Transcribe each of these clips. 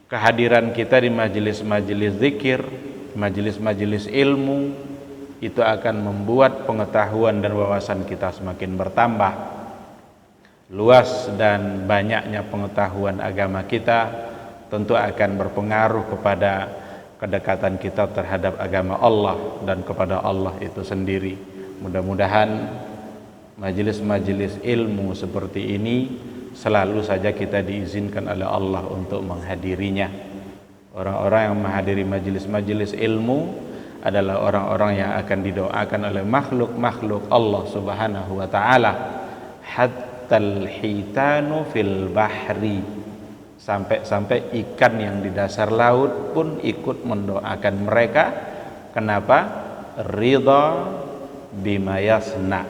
kehadiran kita di majelis-majelis zikir, majelis-majelis ilmu, itu akan membuat pengetahuan dan wawasan kita semakin bertambah. Luas dan banyaknya pengetahuan agama kita tentu akan berpengaruh kepada kedekatan kita terhadap agama Allah dan kepada Allah itu sendiri. Mudah-mudahan majelis-majelis ilmu seperti ini selalu saja kita diizinkan oleh Allah untuk menghadirinya. Orang-orang yang menghadiri majelis-majelis ilmu adalah orang-orang yang akan didoakan oleh makhluk-makhluk Allah Subhanahu wa taala. Hattal hitanu fil bahri, sampai-sampai ikan yang di dasar laut pun ikut mendoakan mereka. Kenapa? Ridha bima yasna,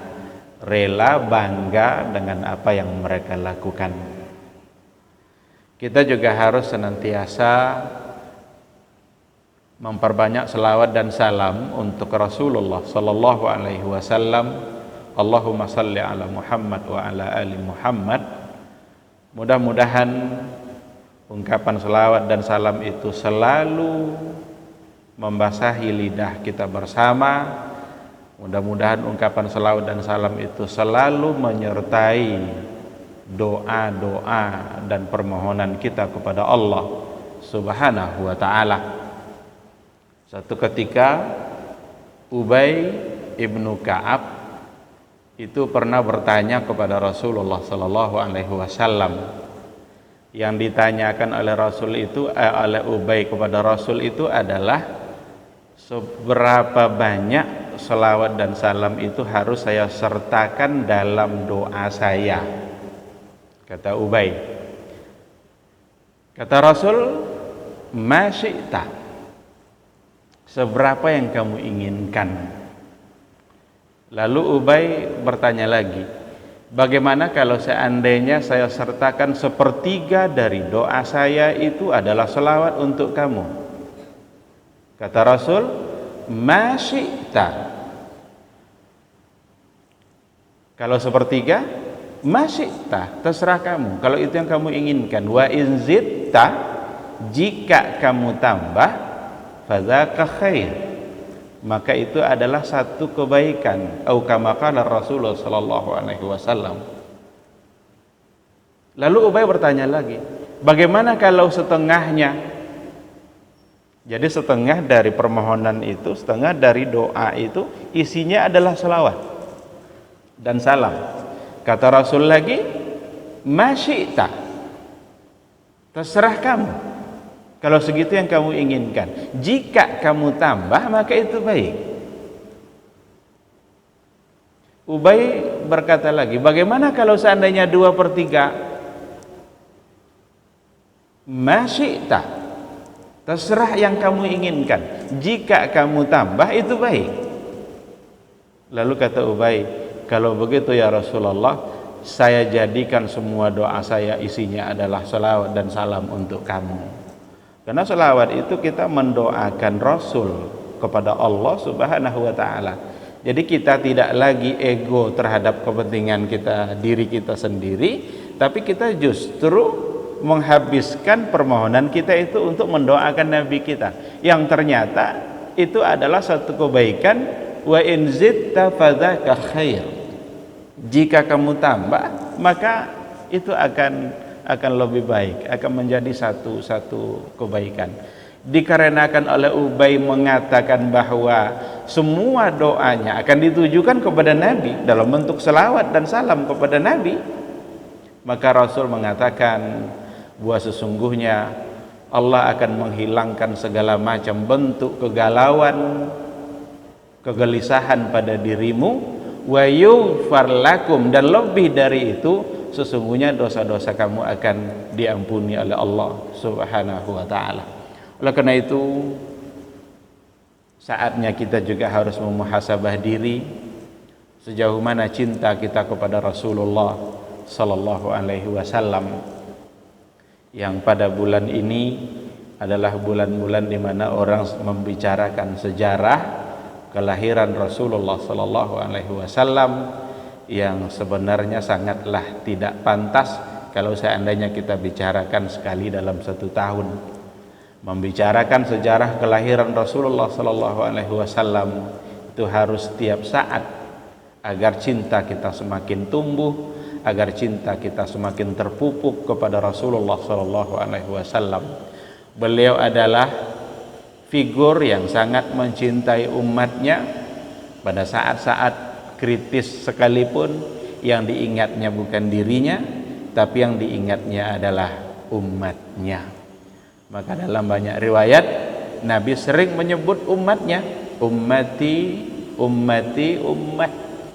rela bangga dengan apa yang mereka lakukan. Kita juga harus senantiasa memperbanyak selawat dan salam untuk Rasulullah sallallahu alaihi wasallam. Allahumma salli ala Muhammad wa ala ali Muhammad. Mudah-mudahan ungkapan selawat dan salam itu selalu membasahi lidah kita bersama. Mudah-mudahan ungkapan selawat dan salam itu selalu menyertai doa-doa dan permohonan kita kepada Allah Subhanahu wa taala. Satu ketika Ubay ibnu Ka'ab itu pernah bertanya kepada Rasulullah sallallahu alaihi wasallam. Yang ditanyakan oleh Rasul itu oleh Ubay kepada Rasul itu adalah seberapa banyak selawat dan salam itu harus saya sertakan dalam doa saya. Kata Ubay. Kata Rasul, ma syi'ta, seberapa yang kamu inginkan. Lalu Ubay bertanya lagi, bagaimana kalau seandainya saya sertakan sepertiga dari doa saya itu adalah selawat untuk kamu? Kata Rasul, ma syi'ta. Kalau sepertiga, ma syi'ta, terserah kamu. Kalau itu yang kamu inginkan. Wa in zitta, jika kamu tambah, fadzaka khair, maka itu adalah satu kebaikan. Au kama qala Rasulullah sallallahu alaihi wasallam. Lalu Ubay bertanya lagi, bagaimana kalau setengahnya? Jadi setengah dari permohonan itu, setengah dari doa itu isinya adalah selawat dan salam. Kata Rasul lagi, ma syi'ta, terserah kamu. Kalau segitu yang kamu inginkan. Jika kamu tambah, maka itu baik. Ubay berkata lagi, bagaimana kalau seandainya 2/3? Ma syi'ta, terserah yang kamu inginkan. Jika kamu tambah, itu baik. Lalu kata Ubay, kalau begitu ya Rasulullah, saya jadikan semua doa saya isinya adalah salawat dan salam untuk kamu. Karena selawat itu kita mendoakan Rasul kepada Allah Subhanahu wa taala. Jadi kita tidak lagi ego terhadap kepentingan kita, diri kita sendiri, tapi kita justru menghabiskan permohonan kita itu untuk mendoakan Nabi kita, yang ternyata itu adalah satu kebaikan. Wa in zitta fadzaka khair, jika kamu tambah maka itu akan lebih baik, akan menjadi satu kebaikan. Dikarenakan oleh Ubay mengatakan bahwa semua doanya akan ditujukan kepada Nabi dalam bentuk selawat dan salam kepada Nabi, maka Rasul mengatakan bahwa sesungguhnya Allah akan menghilangkan segala macam bentuk kegalauan, kegelisahan pada dirimu, wa yughfar lakum, dan lebih dari itu sesungguhnya dosa-dosa kamu akan diampuni oleh Allah Subhanahu wa taala. Oleh karena itu saatnya kita juga harus memuhasabah diri sejauh mana cinta kita kepada Rasulullah sallallahu alaihi wasallam, yang pada bulan ini adalah bulan-bulan di mana orang membicarakan sejarah kelahiran Rasulullah sallallahu alaihi wasallam, yang sebenarnya sangatlah tidak pantas kalau seandainya kita bicarakan sekali dalam 1 tahun. Membicarakan sejarah kelahiran Rasulullah sallallahu alaihi wasallam itu harus setiap saat, agar cinta kita semakin tumbuh, agar cinta kita semakin terpupuk kepada Rasulullah sallallahu alaihi wasallam. Beliau adalah figur yang sangat mencintai umatnya. Pada saat-saat kritis sekalipun, yang diingatnya bukan dirinya, tapi yang diingatnya adalah umatnya. Maka dalam banyak riwayat Nabi sering menyebut umatnya, ummati, ummati,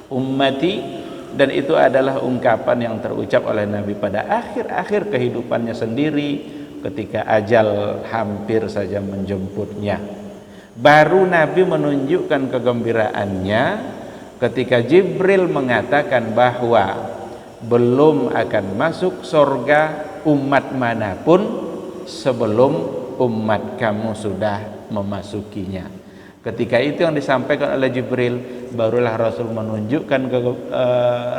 ummati, dan itu adalah ungkapan yang terucap oleh Nabi pada akhir-akhir kehidupannya sendiri, ketika ajal hampir saja menjemputnya. Baru Nabi menunjukkan kegembiraannya ketika Jibril mengatakan bahwa belum akan masuk surga umat manapun sebelum umat kamu sudah memasukinya. Ketika itu yang disampaikan oleh Jibril, barulah Rasul menunjukkan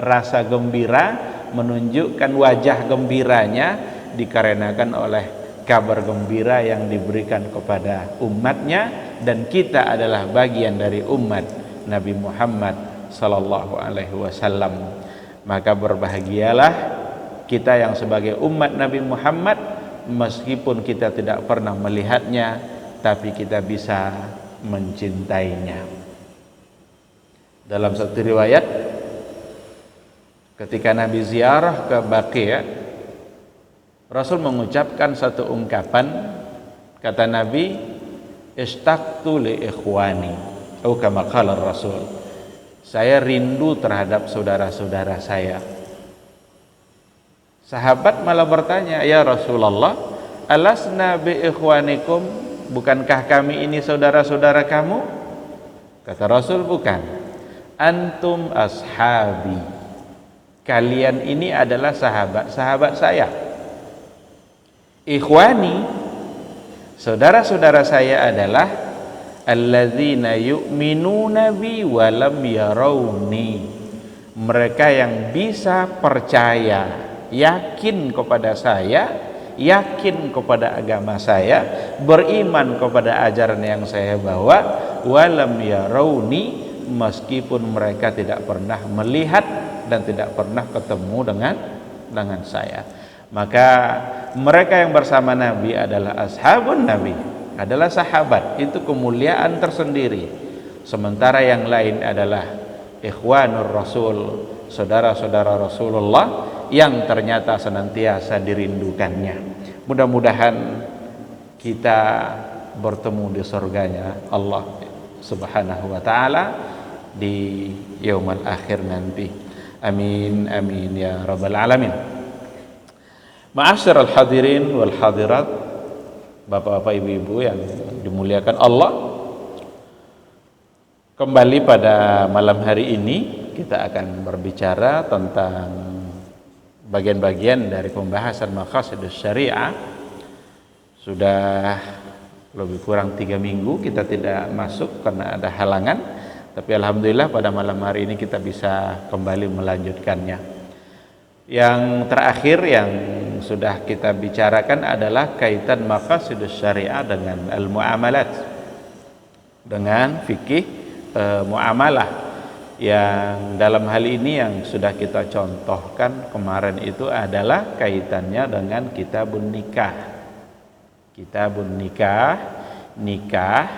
rasa gembira, menunjukkan wajah gembiranya, dikarenakan oleh kabar gembira yang diberikan kepada umatnya, dan kita adalah bagian dari umat Nabi Muhammad sallallahu alaihi wasallam. Maka berbahagialah kita yang sebagai umat Nabi Muhammad, meskipun kita tidak pernah melihatnya, tapi kita bisa mencintainya. Dalam satu riwayat, ketika Nabi ziarah ke Baqi', Rasul mengucapkan satu ungkapan. Kata Nabi, istaqtu li ikhwani, atau kama qala Rasul, saya rindu terhadap saudara-saudara saya. Sahabat malah bertanya, ya Rasulullah, alasna bi ikhwanikum, bukankah kami ini saudara-saudara kamu? Kata Rasul, bukan. Antum ashabi, kalian ini adalah sahabat-sahabat saya. Ikhwani, saudara-saudara saya adalah alladzina yu'minuna bi wa lam yarawni, mereka yang bisa percaya, yakin kepada saya, yakin kepada agama saya, beriman kepada ajaran yang saya bawa, walam yarawni, meskipun mereka tidak pernah melihat dan tidak pernah ketemu dengan saya. Maka mereka yang bersama Nabi adalah ashabun Nabi, adalah sahabat, itu kemuliaan tersendiri. Sementara yang lain adalah ikhwanur Rasul, saudara-saudara Rasulullah yang ternyata senantiasa dirindukannya. Mudah-mudahan kita bertemu di surganya Allah Subhanahu wa taala di yaumul akhir nanti. Amin amin ya rabbal alamin. Ma'asyiral hadirin wal hadirat, Bapak-bapak, Ibu-ibu yang dimuliakan Allah, kembali pada malam hari ini kita akan berbicara tentang bagian-bagian dari pembahasan maqasidus syariah. Sudah lebih kurang 3 minggu kita tidak masuk karena ada halangan, tapi alhamdulillah pada malam hari ini kita bisa kembali melanjutkannya. Yang terakhir yang sudah kita bicarakan adalah kaitan maqasidus syariah dengan al-muamalat, dengan fikih muamalah, yang dalam hal ini yang sudah kita contohkan kemarin itu adalah kaitannya dengan kitabun nikah. Kitabun nikah, nikah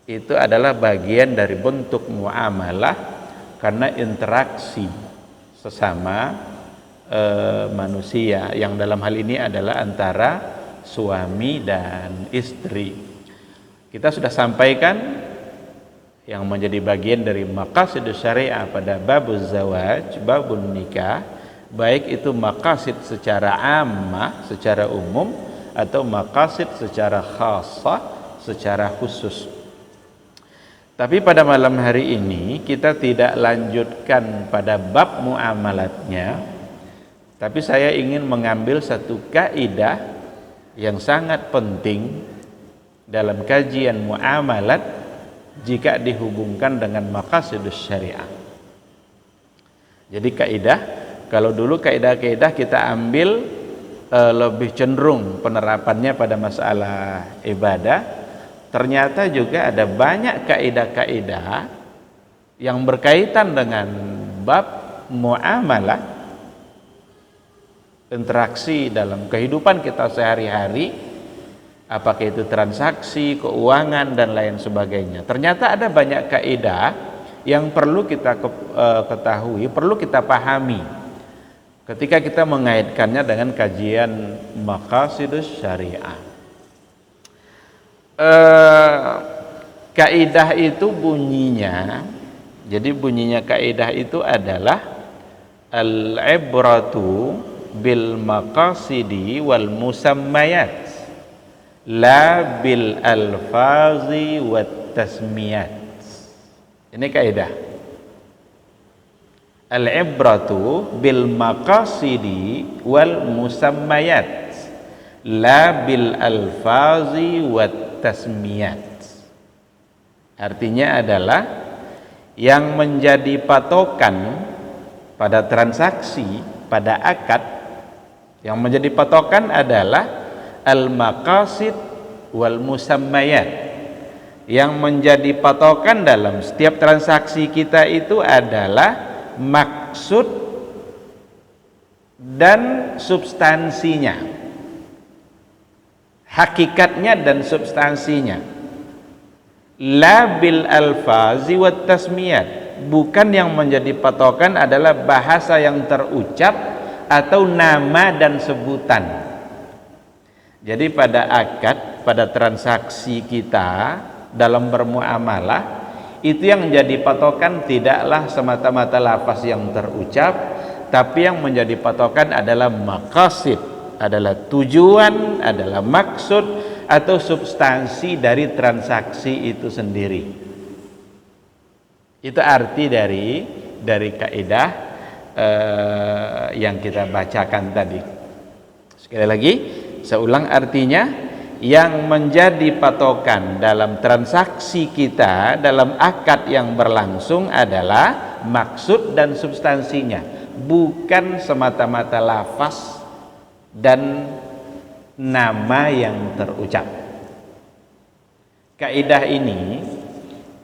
itu adalah bagian dari bentuk muamalah karena interaksi sesama manusia, yang dalam hal ini adalah antara suami dan istri. Kita sudah sampaikan yang menjadi bagian dari maqasidus syariah pada babuz zawaj, babun nikah, baik itu maqasid secara ammah, secara umum, atau maqasid secara khassah, secara khusus. Tapi pada malam hari ini kita tidak lanjutkan pada bab muamalatnya, tapi saya ingin mengambil satu kaidah yang sangat penting dalam kajian muamalat jika dihubungkan dengan maqasidus syariah. Jadi kaidah, kalau dulu kaidah-kaidah kita ambil lebih cenderung penerapannya pada masalah ibadah, ternyata juga ada banyak kaidah-kaidah yang berkaitan dengan bab muamalah, interaksi dalam kehidupan kita sehari-hari, apakah itu transaksi, keuangan dan lain sebagainya. Ternyata ada banyak kaidah yang perlu kita ketahui, perlu kita pahami ketika kita mengaitkannya dengan kajian maqasidus syariah. Kaidah itu bunyinya, jadi bunyinya kaidah itu adalah al-ibratu bil maqasidi wal musammayat la bil alfazi wat tasmiyat. Ini kaidah. Al-ibratu bil maqasidi wal musammayat la bil alfazi wat tasmiyat. Artinya adalah yang menjadi patokan pada transaksi, pada akad, yang menjadi patokan adalah al-maqasid wal musammayat. Yang menjadi patokan dalam setiap transaksi kita itu adalah maksud dan substansinya, hakikatnya dan substansinya. La bil alfazi wat tasmiyat, bukan yang menjadi patokan adalah bahasa yang terucap atau nama dan sebutan. Jadi pada akad, pada transaksi kita dalam bermuamalah, itu yang menjadi patokan tidaklah semata-mata lafaz yang terucap, tapi yang menjadi patokan adalah maqasid, adalah tujuan, adalah maksud atau substansi dari transaksi itu sendiri. Itu arti dari kaidah yang kita bacakan tadi. Sekali lagi saya ulang artinya, yang menjadi patokan dalam transaksi kita, dalam akad yang berlangsung adalah maksud dan substansinya, bukan semata-mata lafaz dan nama yang terucap. Kaidah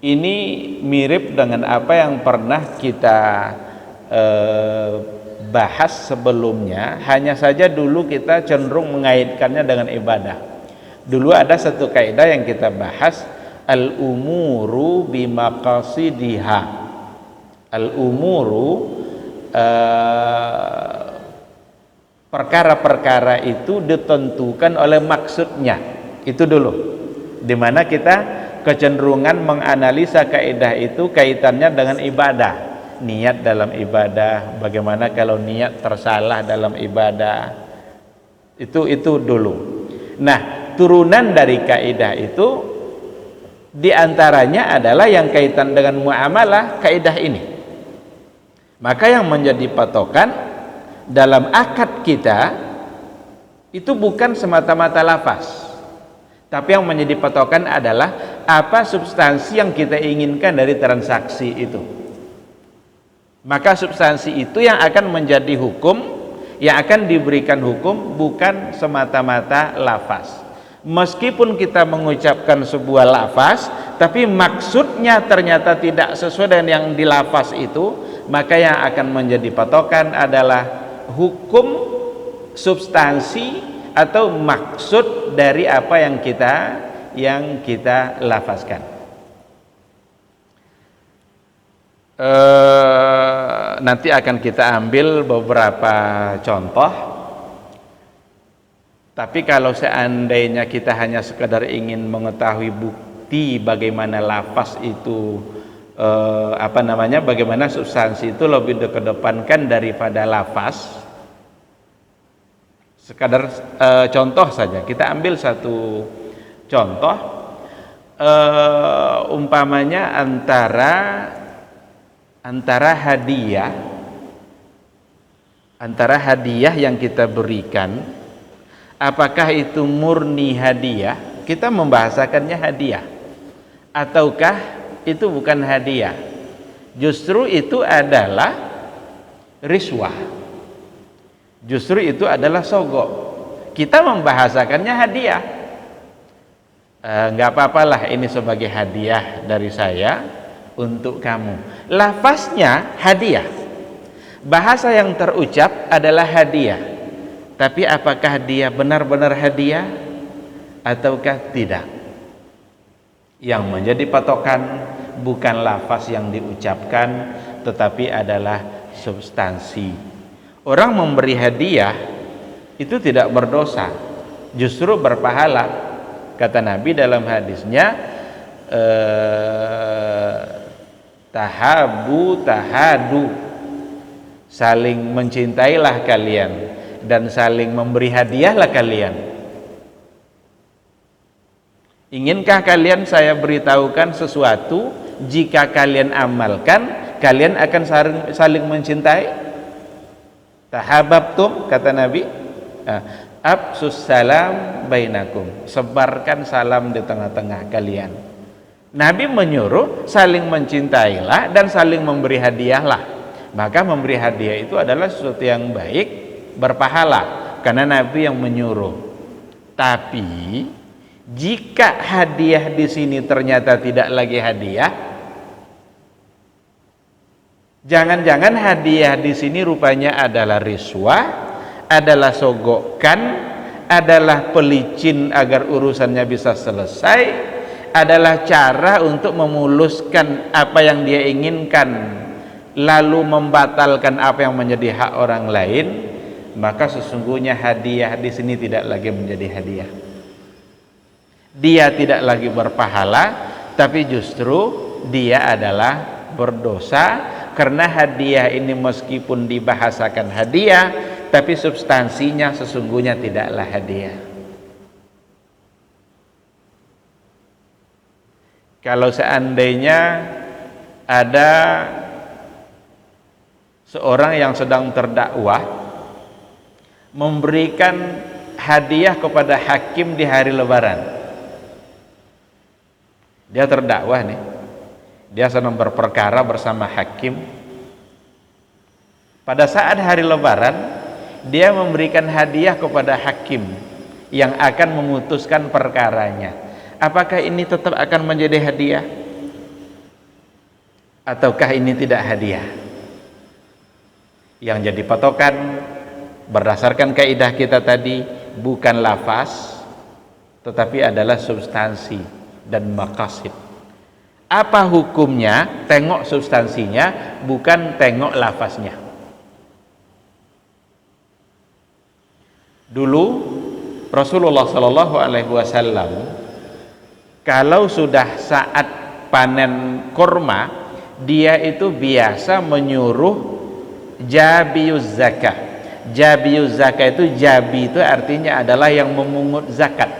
ini mirip dengan apa yang pernah kita bahas sebelumnya, hanya saja dulu kita cenderung mengaitkannya dengan ibadah. Dulu ada satu kaidah yang kita bahas, al-umuru bimaqasidiha. Al-umuru, perkara-perkara itu ditentukan oleh maksudnya. Itu dulu, dimana kita kecenderungan menganalisa kaidah itu kaitannya dengan ibadah, niat dalam ibadah, bagaimana kalau niat tersalah dalam ibadah, itu dulu. Nah, turunan dari kaidah itu diantaranya adalah yang kaitan dengan muamalah, kaidah ini. Maka yang menjadi patokan dalam akad kita itu bukan semata-mata lafaz, tapi yang menjadi patokan adalah apa substansi yang kita inginkan dari transaksi itu. Maka substansi itu yang akan menjadi hukum, yang akan diberikan hukum, bukan semata-mata lafaz. Meskipun kita mengucapkan sebuah lafaz, tapi maksudnya ternyata tidak sesuai dengan yang dilafaz itu, maka yang akan menjadi patokan adalah hukum, substansi atau maksud dari apa yang kita lafazkan. Nanti akan kita ambil beberapa contoh. Tapi kalau seandainya kita hanya sekedar ingin mengetahui bukti bagaimana lafaz itu, bagaimana substansi itu lebih dikedepankan daripada lafaz, sekadar contoh saja. Kita ambil satu contoh, umpamanya antara hadiah yang kita berikan, apakah itu murni hadiah, kita membahasakannya hadiah, ataukah itu bukan hadiah, justru itu adalah riswah, justru itu adalah sogok. Kita membahasakannya hadiah. Nggak apa-apalah, ini sebagai hadiah dari saya untuk kamu. Lafaznya hadiah, bahasa yang terucap adalah hadiah. Tapi apakah dia benar-benar hadiah ataukah tidak? Yang menjadi patokan bukan lafaz yang diucapkan, tetapi adalah substansi. Orang memberi hadiah itu tidak berdosa, justru berpahala. Kata Nabi dalam hadisnya, tahabu tahadu, saling mencintailah kalian dan saling memberi hadiahlah kalian. Inginkah kalian saya beritahukan sesuatu, jika kalian amalkan kalian akan saling mencintai? Tahabbtum, kata Nabi, absus salam bainakum, sebarkan salam di tengah-tengah kalian. Nabi menyuruh saling mencintailah dan saling memberi hadiahlah. Maka memberi hadiah itu adalah sesuatu yang baik, berpahala, karena Nabi yang menyuruh. Tapi jika hadiah di sini ternyata tidak lagi hadiah, jangan-jangan hadiah di sini rupanya adalah riswah, adalah sogokan, adalah pelicin agar urusannya bisa selesai, adalah cara untuk memuluskan apa yang dia inginkan lalu membatalkan apa yang menjadi hak orang lain, maka sesungguhnya hadiah di sini tidak lagi menjadi hadiah. Dia tidak lagi berpahala, tapi justru dia adalah berdosa, karena hadiah ini meskipun dibahasakan hadiah, tapi substansinya sesungguhnya tidaklah hadiah. Kalau seandainya ada seorang yang sedang terdakwah memberikan hadiah kepada hakim di hari lebaran, dia terdakwah nih, dia sedang berperkara bersama hakim. Pada saat hari lebaran, dia memberikan hadiah kepada hakim yang akan memutuskan perkaranya. Apakah ini tetap akan menjadi hadiah ataukah ini tidak hadiah? Yang jadi patokan berdasarkan kaidah kita tadi bukan lafaz, tetapi adalah substansi dan maqasid. Apa hukumnya? Tengok substansinya, bukan tengok lafaznya. Dulu Rasulullah Shallallahu Alaihi Wasallam kalau sudah saat panen kurma, dia itu biasa menyuruh jabiyuz zakat. Jabiyuz zakat itu, jabi itu artinya adalah yang memungut zakat.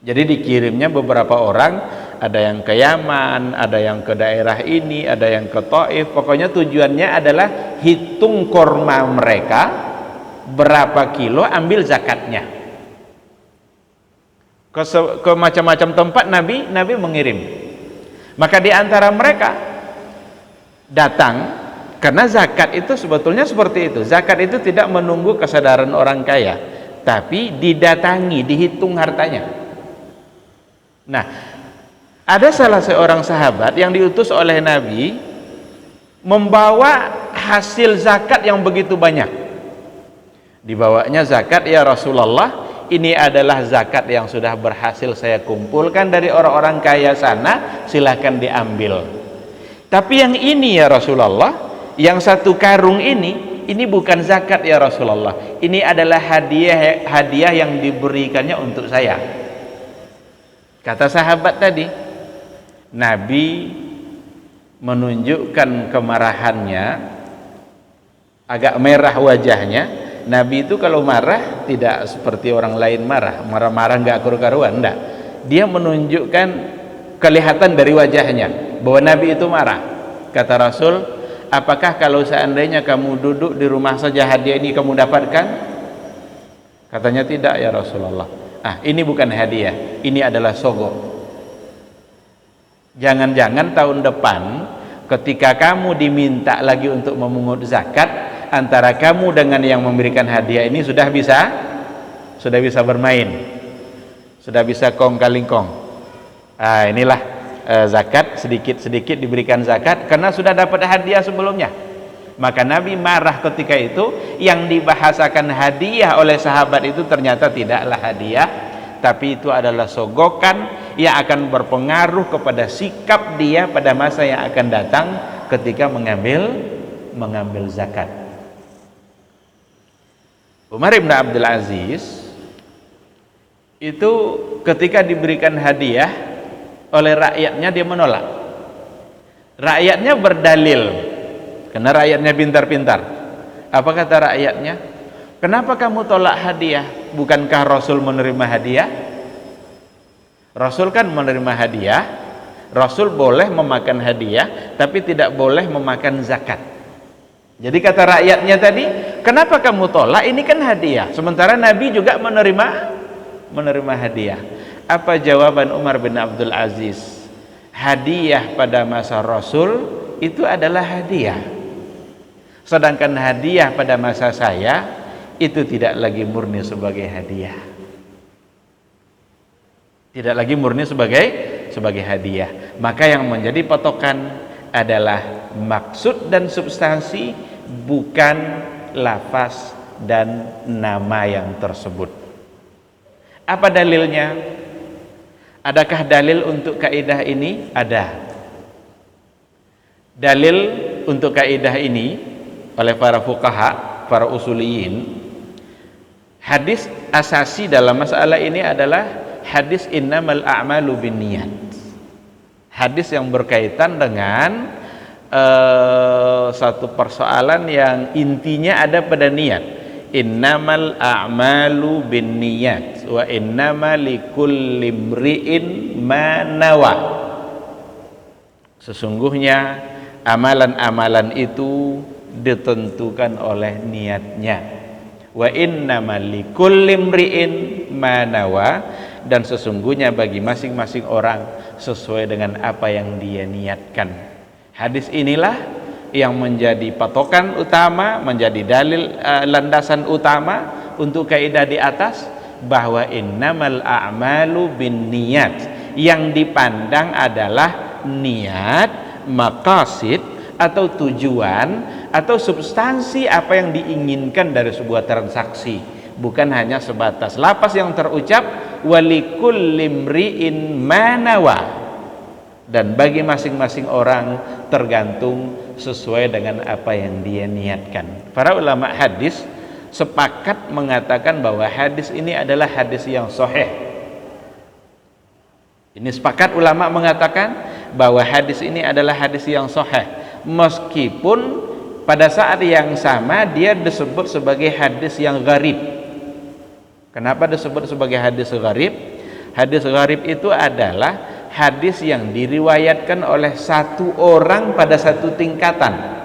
Jadi dikirimnya beberapa orang, ada yang ke Yaman, ada yang ke daerah ini, ada yang ke Taif. Pokoknya tujuannya adalah hitung kurma mereka berapa kilo, ambil zakatnya. Ke macam-macam tempat Nabi mengirim. Maka di antara mereka datang, karena zakat itu sebetulnya seperti itu. Zakat itu tidak menunggu kesadaran orang kaya, tapi didatangi, dihitung hartanya. Nah, ada salah seorang sahabat yang diutus oleh Nabi membawa hasil zakat yang begitu banyak. Dibawanya zakat, ya Rasulullah, ini adalah zakat yang sudah berhasil saya kumpulkan dari orang-orang kaya sana, silahkan diambil. Tapi yang ini ya Rasulullah, yang satu karung ini bukan zakat ya Rasulullah, ini adalah hadiah yang diberikannya untuk saya. Kata sahabat tadi, Nabi menunjukkan kemarahannya, agak merah wajahnya. Nabi itu kalau marah tidak seperti orang lain marah-marah nggak karu-karuan, enggak. Dia menunjukkan kelihatan dari wajahnya bahwa Nabi itu marah. Kata Rasul, apakah kalau seandainya kamu duduk di rumah saja hadiah ini kamu dapatkan? Katanya tidak ya Rasulullah. Ini bukan hadiah, ini adalah sogok. Jangan-jangan tahun depan ketika kamu diminta lagi untuk memungut zakat, antara kamu dengan yang memberikan hadiah ini sudah bisa sudah bisa bermain, sudah bisa kong kaling kong. Inilah zakat, sedikit-sedikit diberikan zakat karena sudah dapat hadiah sebelumnya. Maka Nabi marah ketika itu, yang dibahasakan hadiah oleh sahabat itu ternyata tidaklah hadiah, tapi itu adalah sogokan yang akan berpengaruh kepada sikap dia pada masa yang akan datang ketika mengambil zakat. Umar bin Abdul Aziz itu ketika diberikan hadiah oleh rakyatnya dia menolak. Rakyatnya berdalil, karena rakyatnya pintar-pintar. Apa kata rakyatnya? Kenapa kamu tolak hadiah? Bukankah Rasul menerima hadiah? Rasul kan menerima hadiah. Rasul boleh memakan hadiah, tapi tidak boleh memakan zakat. Jadi kata rakyatnya tadi, kenapa kamu tolak? Ini kan hadiah. Sementara Nabi juga menerima hadiah. Apa jawaban Umar bin Abdul Aziz? Hadiah pada masa Rasul itu adalah hadiah. Sedangkan hadiah pada masa saya itu tidak lagi murni sebagai hadiah. Tidak lagi murni sebagai hadiah. Maka yang menjadi patokan adalah maksud dan substansi, bukan lafaz dan nama yang tersebut. Apa dalilnya? Adakah dalil untuk kaidah ini? Ada. Dalil untuk kaidah ini oleh para fuqaha, para usuliyin. Hadis asasi dalam masalah ini adalah hadis innamal a'malu binniyat. Hadis yang berkaitan dengan satu persoalan yang intinya ada pada niat. Innamal a'malu binniyat wa innama likulli imri'in ma nawa. Sesungguhnya amalan-amalan itu ditentukan oleh niatnya. Wa innama likulli imri'in ma nawa, dan sesungguhnya bagi masing-masing orang sesuai dengan apa yang dia niatkan. Hadis inilah yang menjadi patokan utama, menjadi dalil landasan utama untuk kaidah di atas, bahwa innamal a'malu binniyat. Yang dipandang adalah niat, maqasid atau tujuan atau substansi apa yang diinginkan dari sebuah transaksi, bukan hanya sebatas lafaz yang terucap walikulli imri'in ma nawa, dan bagi masing-masing orang tergantung sesuai dengan apa yang dia niatkan. Para ulama hadis sepakat mengatakan bahwa hadis ini adalah hadis yang sahih. Ini sepakat ulama mengatakan bahwa hadis ini adalah hadis yang sahih, meskipun pada saat yang sama dia disebut sebagai hadis yang gharib. Kenapa disebut sebagai hadis gharib? Hadis gharib itu adalah hadis yang diriwayatkan oleh satu orang pada satu tingkatan.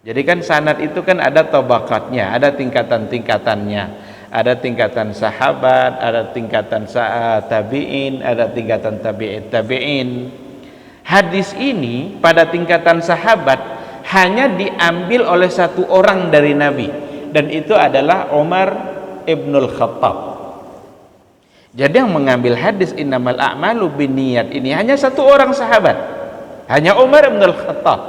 Jadi kan sanad itu kan ada tabaqatnya, ada tingkatan-tingkatannya. Ada tingkatan sahabat, ada tingkatan tabi'in, ada tingkatan tabi'in. Hadis ini pada tingkatan sahabat hanya diambil oleh satu orang dari Nabi, dan itu adalah Umar ibnul Khattab. Jadi yang mengambil hadis innamal a'malu binniyat ini hanya satu orang sahabat, hanya Umar ibnul Khattab.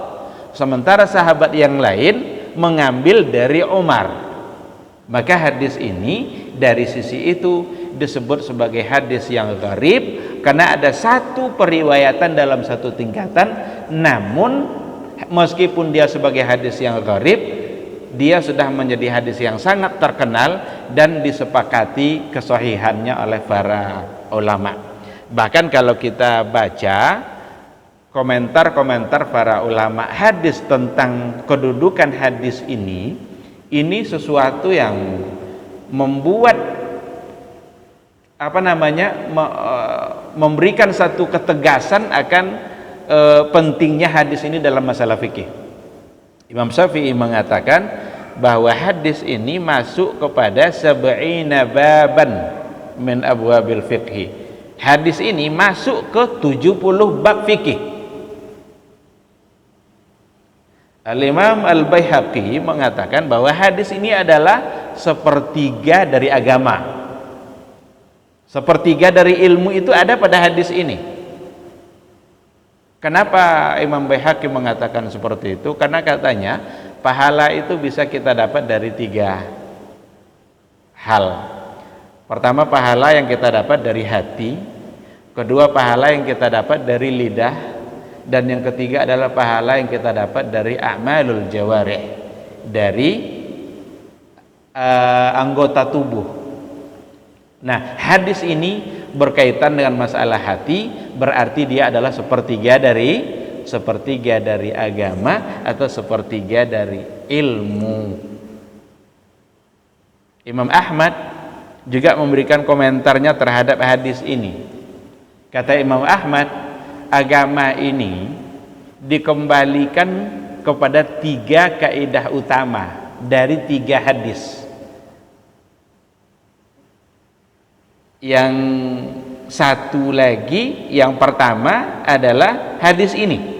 Sementara sahabat yang lain mengambil dari Umar. Maka hadis ini dari sisi itu disebut sebagai hadis yang gharib, karena ada satu periwayatan dalam satu tingkatan. Namun meskipun dia sebagai hadis yang gharib, dia sudah menjadi hadis yang sangat terkenal dan disepakati kesahihannya oleh para ulama. Bahkan kalau kita baca komentar-komentar para ulama hadis tentang kedudukan hadis ini sesuatu yang membuat memberikan satu ketegasan akan pentingnya hadis ini dalam masalah fikih. Imam Syafi'i mengatakan bahwa hadis ini masuk kepada sab'ina baban min abwabil fiqhi. Hadis ini masuk ke 70 bab fikih. Al-Imam Al-Baihaqi mengatakan bahwa hadis ini adalah sepertiga dari agama. Sepertiga dari ilmu itu ada pada hadis ini. Kenapa Imam Baihaqi mengatakan seperti itu? Karena katanya pahala itu bisa kita dapat dari 3 hal. Pertama, pahala yang kita dapat dari hati. Kedua, pahala yang kita dapat dari lidah. Dan yang ketiga adalah pahala yang kita dapat dari a'malul jawarih, dari anggota tubuh. Nah, hadis ini berkaitan dengan masalah hati, berarti dia adalah sepertiga dari agama atau sepertiga dari ilmu. Imam Ahmad juga memberikan komentarnya terhadap hadis ini. Kata Imam Ahmad, agama ini dikembalikan kepada 3 kaidah utama dari 3 hadis. Yang satu lagi, yang pertama adalah hadis ini,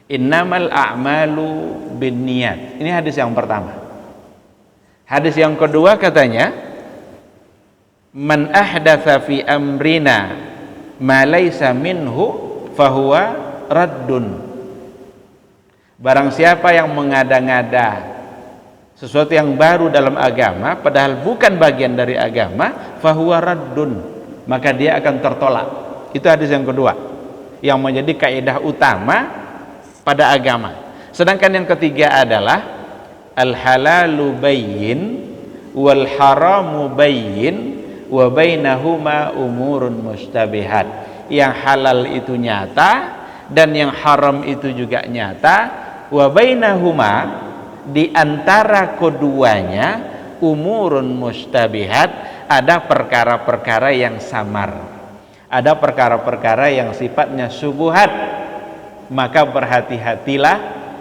innamal a'malu binniyat. Ini hadis yang pertama. Hadis yang kedua katanya, man ahdatsa fi amrina ma laysa minhu fahuwa raddun. Barang siapa yang mengada-ngada sesuatu yang baru dalam agama padahal bukan bagian dari agama, fahuwa raddun, maka dia akan tertolak. Itu hadis yang kedua yang menjadi kaidah utama pada agama. Sedangkan yang ketiga adalah al halalu bayyin wal haramu bayyin wa bainahuma umurun mustabihat. Yang halal itu nyata dan yang haram itu juga nyata. Wa bainahuma, di antara keduanya, umurun mustabihat, ada perkara-perkara yang samar, ada perkara-perkara yang sifatnya syubhat. Maka berhati-hatilah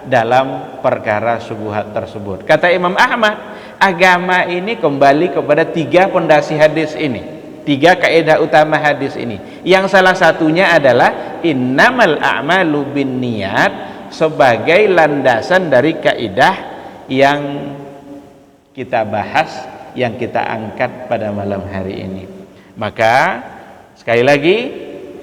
dalam perkara syubhat tersebut. Kata Imam Ahmad, agama ini kembali kepada 3 pondasi hadis ini, 3 kaidah utama hadis ini. Yang salah satunya adalah innamal a'malu binniyat, sebagai landasan dari kaidah yang kita bahas, yang kita angkat pada malam hari ini. Maka sekali lagi,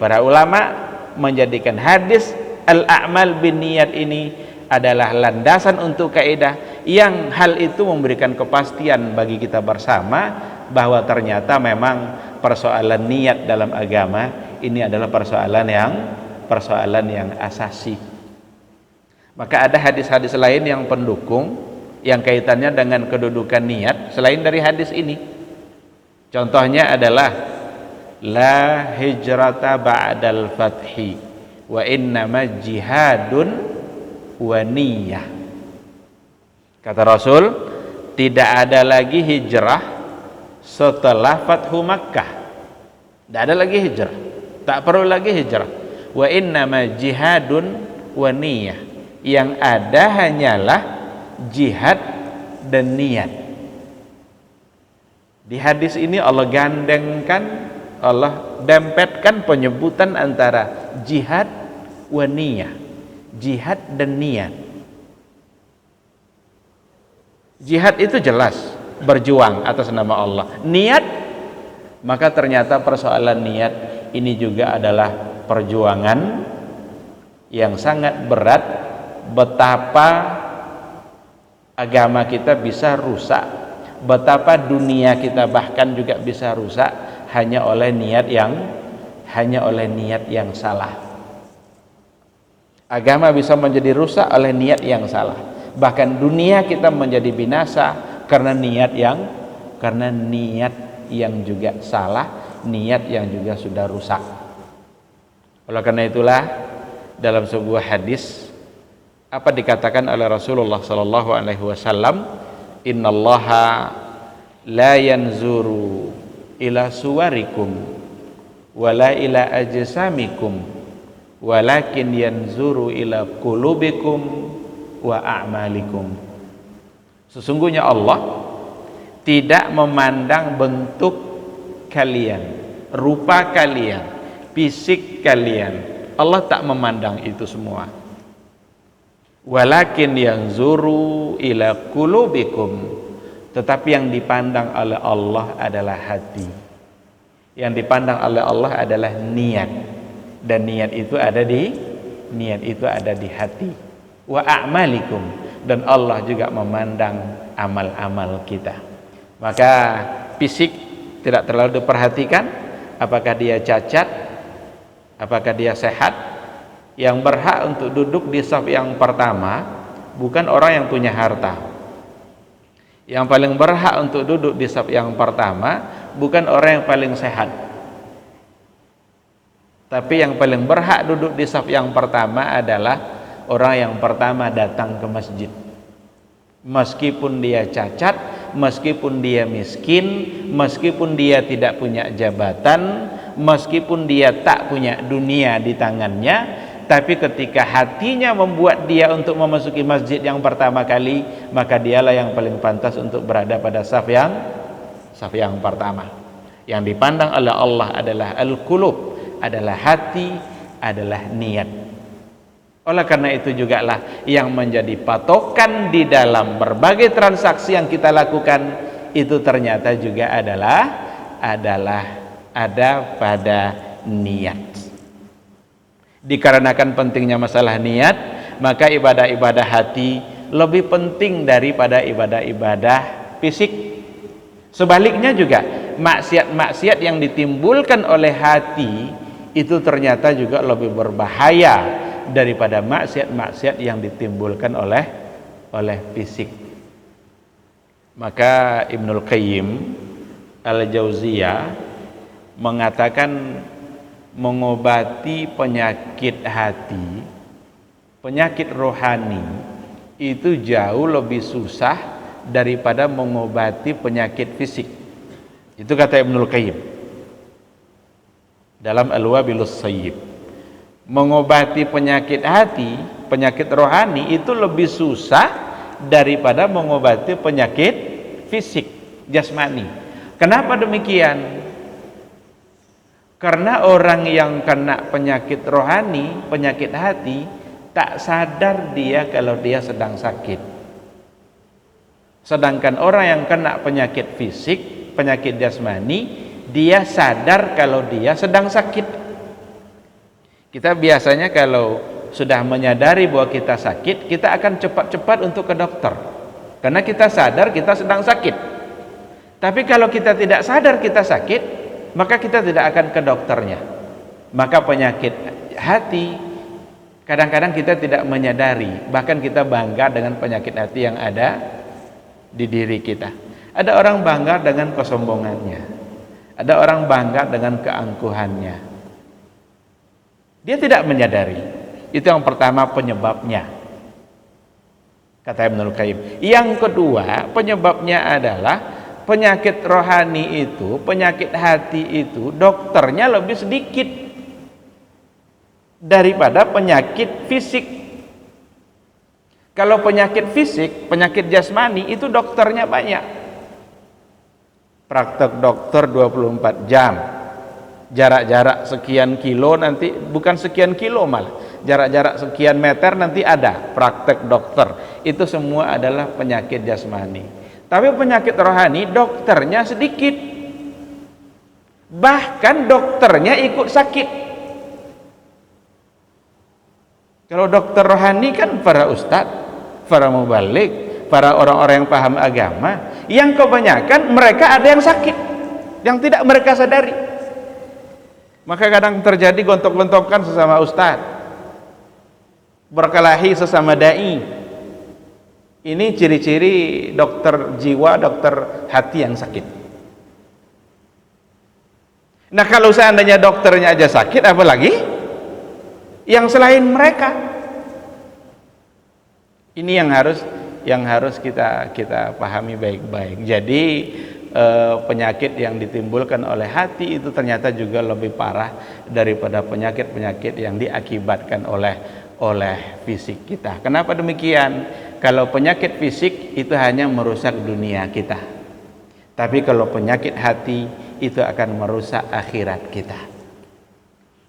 para ulama menjadikan hadis al-a'mal binniyat ini adalah landasan untuk kaidah yang hal itu memberikan kepastian bagi kita bersama bahwa ternyata memang persoalan niat dalam agama ini adalah persoalan yang asasi. Maka ada hadis-hadis lain yang pendukung yang kaitannya dengan kedudukan niat selain dari hadis ini. Contohnya adalah la hijrata ba'dal fathi wa innama jihadun wa niyyah. Kata Rasul, tidak ada lagi hijrah setelah Fathu Makkah. Tidak ada lagi hijrah, tak perlu lagi hijrah. Wa innama jihadun wa niyyah. Yang ada hanyalah jihad dan niat. Di hadis ini Allah gandengkan, Allah dempetkan penyebutan antara jihad wa niyah, jihad dan niat. Jihad itu jelas berjuang atas nama Allah. Niat, maka ternyata persoalan niat ini juga adalah perjuangan yang sangat berat. Betapa agama kita bisa rusak, betapa dunia kita bahkan juga bisa rusak hanya oleh niat yang salah. Agama bisa menjadi rusak oleh niat yang salah. Bahkan dunia kita menjadi binasa karena niat yang juga salah, niat yang juga sudah rusak. Oleh karena itulah dalam sebuah hadis apa dikatakan oleh Rasulullah sallallahu alaihi wasallam, innallaha la yanzuru ila suwarikum wala ila ajsamikum walakin yanzuru ila qulubikum wa a'malikum. Sesungguhnya Allah tidak memandang bentuk kalian, rupa kalian, fisik kalian. Allah tak memandang itu semua. Walakin yanzuru ila qulubikum, Tetapi yang dipandang oleh Allah adalah hati. Yang dipandang oleh Allah adalah niat. Dan niat itu ada di hati. Wa a'malikum, dan Allah juga memandang amal-amal kita. Maka fisik tidak terlalu diperhatikan, apakah dia cacat, apakah dia sehat. Yang berhak untuk duduk di saf yang pertama bukan orang yang punya harta. Yang paling berhak untuk duduk di saf yang pertama bukan orang yang paling sehat. Tapi yang paling berhak duduk di saf yang pertama adalah orang yang pertama datang ke masjid. Meskipun dia cacat, meskipun dia miskin, meskipun dia tidak punya jabatan, meskipun dia tak punya dunia di tangannya, tapi ketika hatinya membuat dia untuk memasuki masjid yang pertama kali, maka dialah yang paling pantas untuk berada pada saf yang pertama. Yang dipandang oleh Allah adalah al-qulub, adalah hati, adalah niat. Oleh karena itu jugalah yang menjadi patokan di dalam berbagai transaksi yang kita lakukan itu ternyata juga adalah ada pada niat. Dikarenakan pentingnya masalah niat, maka ibadah-ibadah hati lebih penting daripada ibadah-ibadah fisik. Sebaliknya juga maksiat-maksiat yang ditimbulkan oleh hati itu ternyata juga lebih berbahaya daripada maksiat-maksiat yang ditimbulkan oleh fisik. Maka Ibnul Qayyim Al-Jauziyah mengatakan mengobati penyakit hati, penyakit rohani itu jauh lebih susah daripada mengobati penyakit fisik. Itu kata Ibnul Qayyim dalam Al-Wabilus Sayyib. Mengobati penyakit hati, penyakit rohani itu lebih susah daripada mengobati penyakit fisik, jasmani. Kenapa demikian? Karena orang yang kena penyakit rohani, penyakit hati, tak sadar dia kalau dia sedang sakit. Sedangkan orang yang kena penyakit fisik, penyakit jasmani, dia sadar kalau dia sedang sakit. Kita biasanya kalau sudah menyadari bahwa kita sakit, kita akan cepat-cepat untuk ke dokter, karena kita sadar kita sedang sakit. Tapi kalau kita tidak sadar kita sakit, maka kita tidak akan ke dokternya. Maka penyakit hati kadang-kadang kita tidak menyadari, bahkan kita bangga dengan penyakit hati yang ada di diri kita. Ada orang bangga dengan kesombongannya, ada orang bangga dengan keangkuhannya. Dia tidak menyadari. Itu yang pertama penyebabnya, kata Ibnul Qayyim. Yang kedua penyebabnya adalah penyakit rohani itu, penyakit hati itu dokternya lebih sedikit daripada penyakit fisik. Kalau penyakit fisik, penyakit jasmani itu dokternya banyak. Praktek dokter 24 jam. Jarak-jarak sekian kilo, nanti bukan sekian kilo malah, jarak-jarak sekian meter nanti ada praktek dokter. Itu semua adalah penyakit jasmani. Tapi penyakit rohani dokternya sedikit, bahkan dokternya ikut sakit. Kalau dokter rohani kan para ustadz, para mubalik, para orang-orang yang paham agama, yang kebanyakan mereka ada yang sakit yang tidak mereka sadari. Maka kadang terjadi gontok-gontokan sesama ustaz, berkelahi sesama dai. Ini ciri-ciri dokter jiwa, dokter hati yang sakit. Nah, kalau seandainya dokternya aja sakit, apalagi yang selain mereka. Ini yang harus kita pahami baik-baik. Jadi penyakit yang ditimbulkan oleh hati itu ternyata juga lebih parah daripada penyakit-penyakit yang diakibatkan oleh fisik kita. Kenapa demikian? Kalau penyakit fisik itu hanya merusak dunia kita, tapi kalau penyakit hati itu akan merusak akhirat kita.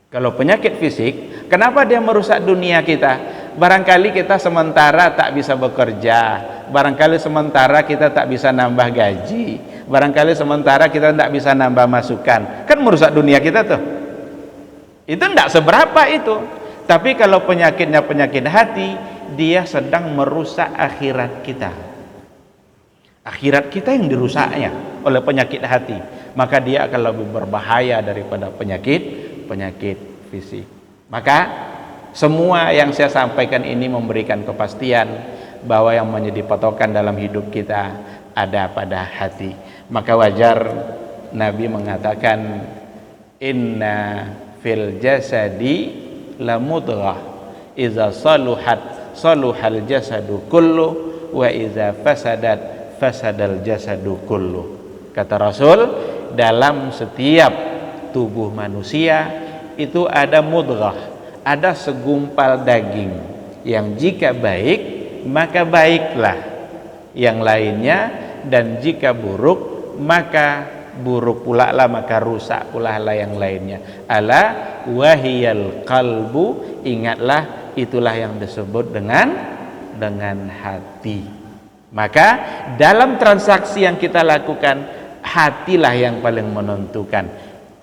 Kalau penyakit fisik, kenapa dia merusak dunia kita? Barangkali kita sementara tak bisa bekerja, barangkali sementara kita tak bisa nambah gaji, barangkali sementara kita tak bisa nambah masukan, kan merusak dunia kita tuh. Itu tidak seberapa itu. Tapi kalau penyakitnya penyakit hati, dia sedang merusak akhirat kita. Akhirat kita yang dirusaknya oleh penyakit hati, maka dia akan lebih berbahaya daripada penyakit fisik. Maka semua yang saya sampaikan ini memberikan kepastian bahwa yang menjadi patokan dalam hidup kita ada pada hati. Maka wajar Nabi mengatakan, inna fil jasadi la mudghah idza saluhat saluhal jasadu kullu wa idza fasadat fasadal jasadu kullu. Kata Rasul, dalam setiap tubuh manusia itu ada mudghah, ada segumpal daging yang jika baik maka baiklah yang lainnya, dan jika buruk maka buruk pula lah, maka rusak pula lah yang lainnya. Ala wahiyal qalbu, ingatlah itulah yang disebut dengan hati. Maka dalam transaksi yang kita lakukan, hatilah yang paling menentukan,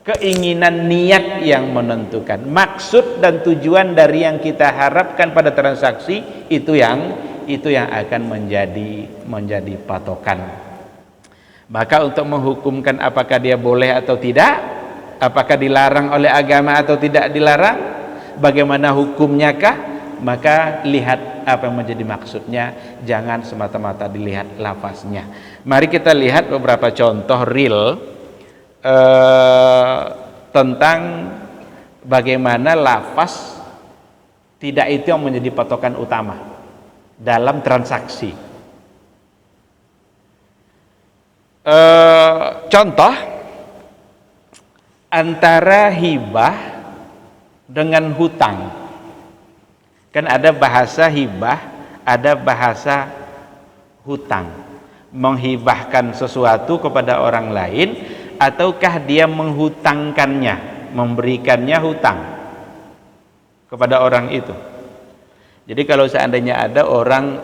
keinginan niat yang menentukan, maksud dan tujuan dari yang kita harapkan pada transaksi itu yang akan menjadi patokan. Maka untuk menghukumkan apakah dia boleh atau tidak, apakah dilarang oleh agama atau tidak dilarang, bagaimana hukumnya kah, maka lihat apa yang menjadi maksudnya, jangan semata-mata dilihat lafaznya. Mari kita lihat beberapa contoh real tentang bagaimana lafaz tidak itu yang menjadi patokan utama dalam transaksi. Contoh antara hibah dengan hutang. Kan ada bahasa hibah, ada bahasa hutang. Menghibahkan sesuatu kepada orang lain, ataukah dia menghutangkannya, memberikannya hutang kepada orang itu. Jadi kalau seandainya ada orang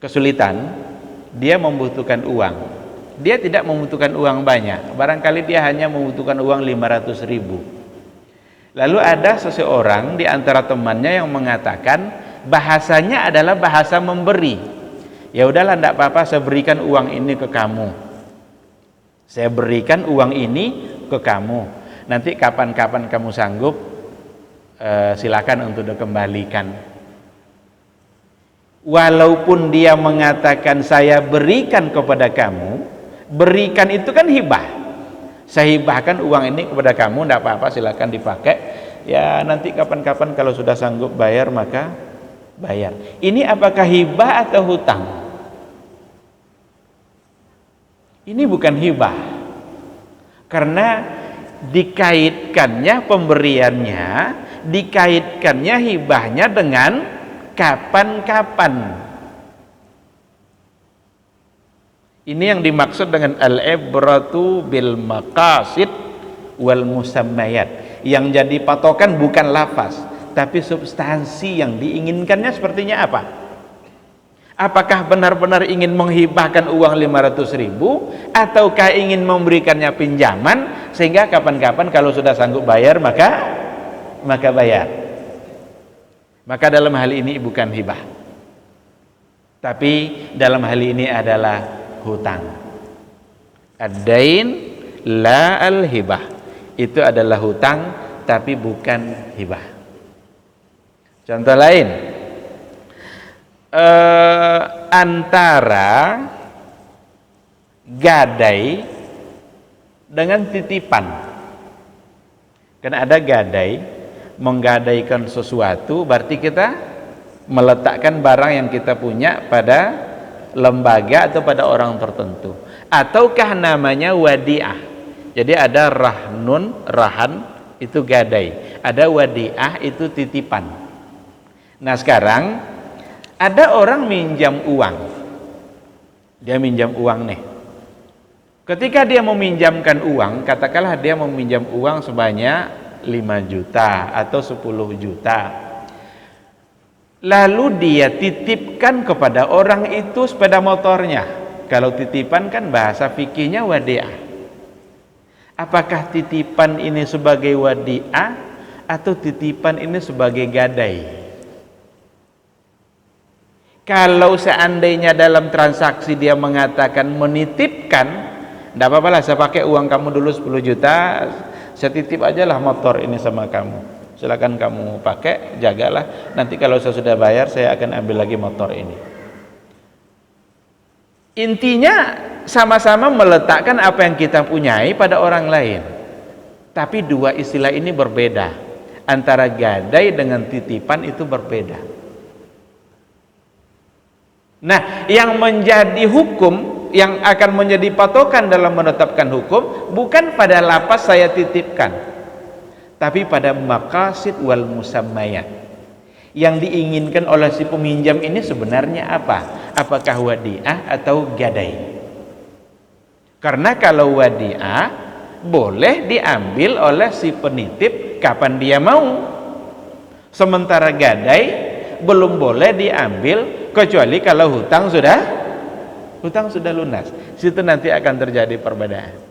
kesulitan, dia membutuhkan uang, dia tidak membutuhkan uang banyak, barangkali dia hanya membutuhkan uang 500.000. Lalu ada seseorang di antara temannya yang mengatakan bahasanya adalah bahasa memberi. Ya udahlah, tidak apa-apa, saya berikan uang ini ke kamu, saya berikan uang ini ke kamu, nanti kapan-kapan kamu sanggup silakan untuk dikembalikan. Walaupun dia mengatakan saya berikan kepada kamu, berikan itu kan hibah. Saya hibahkan uang ini kepada kamu, tidak apa-apa, silakan dipakai. Ya nanti kapan-kapan kalau sudah sanggup bayar maka bayar. Ini apakah hibah atau hutang? Ini bukan hibah, karena dikaitkannya pemberiannya, dikaitkannya hibahnya dengan kapan-kapan. Ini yang dimaksud dengan al-ibratu bil maqasid wal musammayat. Yang jadi patokan bukan lafaz, tapi substansi yang diinginkannya sepertinya apa? Apakah benar-benar ingin menghibahkan uang 500.000, ataukah ingin memberikannya pinjaman sehingga kapan-kapan kalau sudah sanggup bayar maka bayar. Maka dalam hal ini bukan hibah, tapi dalam hal ini adalah hutang. Ad-dain la al-hibah, itu adalah hutang tapi bukan hibah. Contoh lain, antara gadai dengan titipan. Kan ada gadai, menggadaikan sesuatu, berarti kita meletakkan barang yang kita punya pada lembaga atau pada orang tertentu. Ataukah namanya wadiah. Jadi ada rahan itu gadai, ada wadiah itu titipan. Nah sekarang ada orang minjam uang, dia minjam uang nih. Ketika dia meminjamkan uang, katakanlah dia meminjam uang sebanyak 5 juta atau 10 juta. lalu dia titipkan kepada orang itu sepeda motornya. Kalau titipan kan bahasa fikihnya wadi'ah. Apakah titipan ini sebagai wadi'ah atau titipan ini sebagai gadai? Kalau seandainya dalam transaksi dia mengatakan menitipkan, tidak apa-apa lah, saya pakai uang kamu dulu 10 juta, saya titip aja lah motor ini sama kamu, silakan kamu pakai, jagalah, nanti kalau saya sudah bayar saya akan ambil lagi motor ini. Intinya sama-sama meletakkan apa yang kita punyai pada orang lain, tapi dua istilah ini berbeda. Antara gadai dengan titipan itu berbeda. Nah, yang menjadi hukum, yang akan menjadi patokan dalam menetapkan hukum, bukan pada lapas saya titipkan, tapi pada maqasid wal musammayat. Yang diinginkan oleh si peminjam ini sebenarnya apa? Apakah wadi'ah atau gadai? Karena kalau wadi'ah boleh diambil oleh si penitip kapan dia mau, sementara gadai belum boleh diambil kecuali kalau hutang sudah lunas. Situ nanti akan terjadi perbedaan.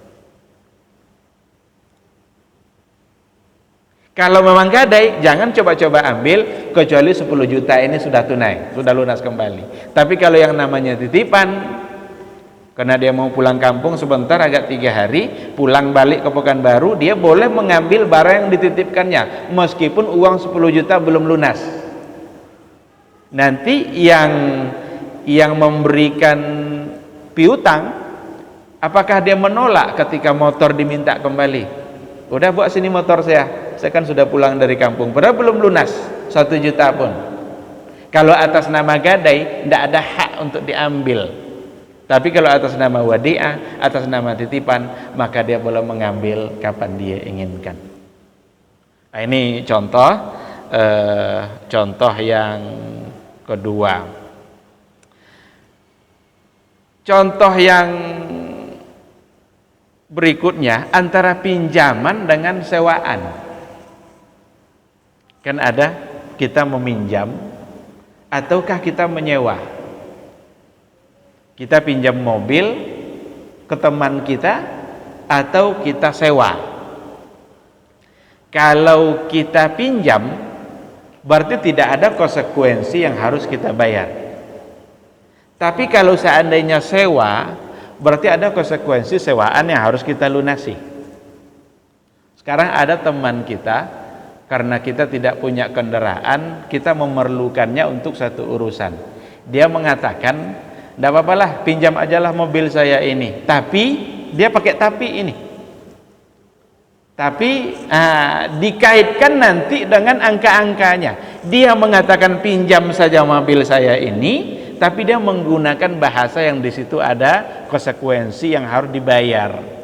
Kalau memang gadai, jangan coba-coba ambil kecuali 10 juta ini sudah tunai, sudah lunas kembali. Tapi kalau yang namanya titipan, karena dia mau pulang kampung sebentar, agak 3 hari, pulang balik ke Pekanbaru, dia boleh mengambil barang yang dititipkannya, meskipun uang 10 juta belum lunas. Nanti yang memberikan piutang, apakah dia menolak ketika motor diminta kembali? Udah buat sini motor saya kan sudah pulang dari kampung, padahal belum lunas 1 juta pun. Kalau atas nama gadai tidak ada hak untuk diambil, tapi kalau atas nama wadi'ah, atas nama titipan, maka dia boleh mengambil kapan dia inginkan. Nah, ini contoh yang kedua. Contoh yang berikutnya antara pinjaman dengan sewaan. Kan ada kita meminjam ataukah kita menyewa. Kita pinjam mobil ke teman kita atau kita sewa. Kalau kita pinjam berarti tidak ada konsekuensi yang harus kita bayar. Tapi kalau seandainya sewa, berarti ada konsekuensi sewaan yang harus kita lunasi. Sekarang ada teman kita, karena kita tidak punya kendaraan, kita memerlukannya untuk satu urusan. Dia mengatakan, tidak apa-apa lah, pinjam ajalah mobil saya ini. Tapi, dia pakai tapi ini. Tapi dikaitkan nanti dengan angka-angkanya. Dia mengatakan pinjam saja mobil saya ini, tapi dia menggunakan bahasa yang di situ ada konsekuensi yang harus dibayar.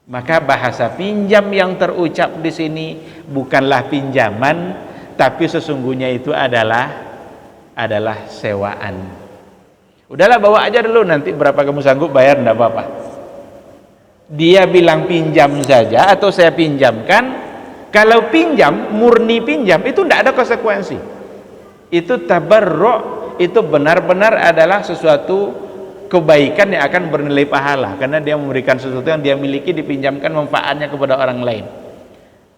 Maka bahasa pinjam yang terucap di sini bukanlah pinjaman, tapi sesungguhnya itu adalah sewaan. Udahlah, bawa aja dulu, nanti berapa kamu sanggup bayar, enggak apa-apa. Dia bilang pinjam saja atau saya pinjamkan. Kalau pinjam, murni pinjam, itu tidak ada konsekuensi. Itu tabarru', itu benar-benar adalah sesuatu kebaikan yang akan bernilai pahala, karena dia memberikan sesuatu yang dia miliki, dipinjamkan manfaatnya kepada orang lain.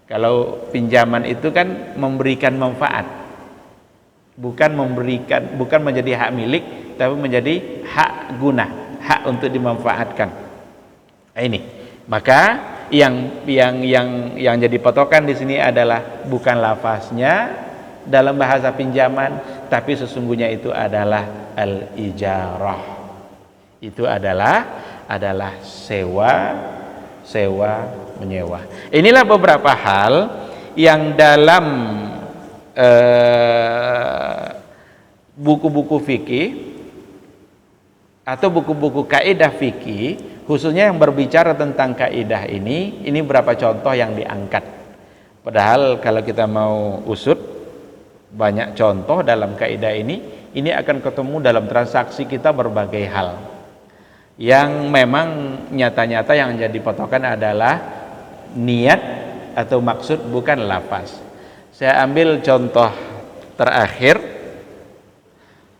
Kalau pinjaman itu kan memberikan manfaat, bukan menjadi hak milik, tapi menjadi hak guna, hak untuk dimanfaatkan. Nah, ini maka yang jadi patokan di sini adalah bukan lafaznya dalam bahasa pinjaman, tapi sesungguhnya itu adalah al-ijarah. Itu adalah sewa menyewa. Inilah beberapa hal yang dalam buku-buku fikih atau buku-buku kaidah fikih, khususnya yang berbicara tentang kaidah ini beberapa contoh yang diangkat. Padahal kalau kita mau usut banyak contoh dalam kaidah ini akan ketemu dalam transaksi kita berbagai hal. Yang memang nyata-nyata yang jadi patokan adalah niat atau maksud, bukan lafaz. Saya ambil contoh terakhir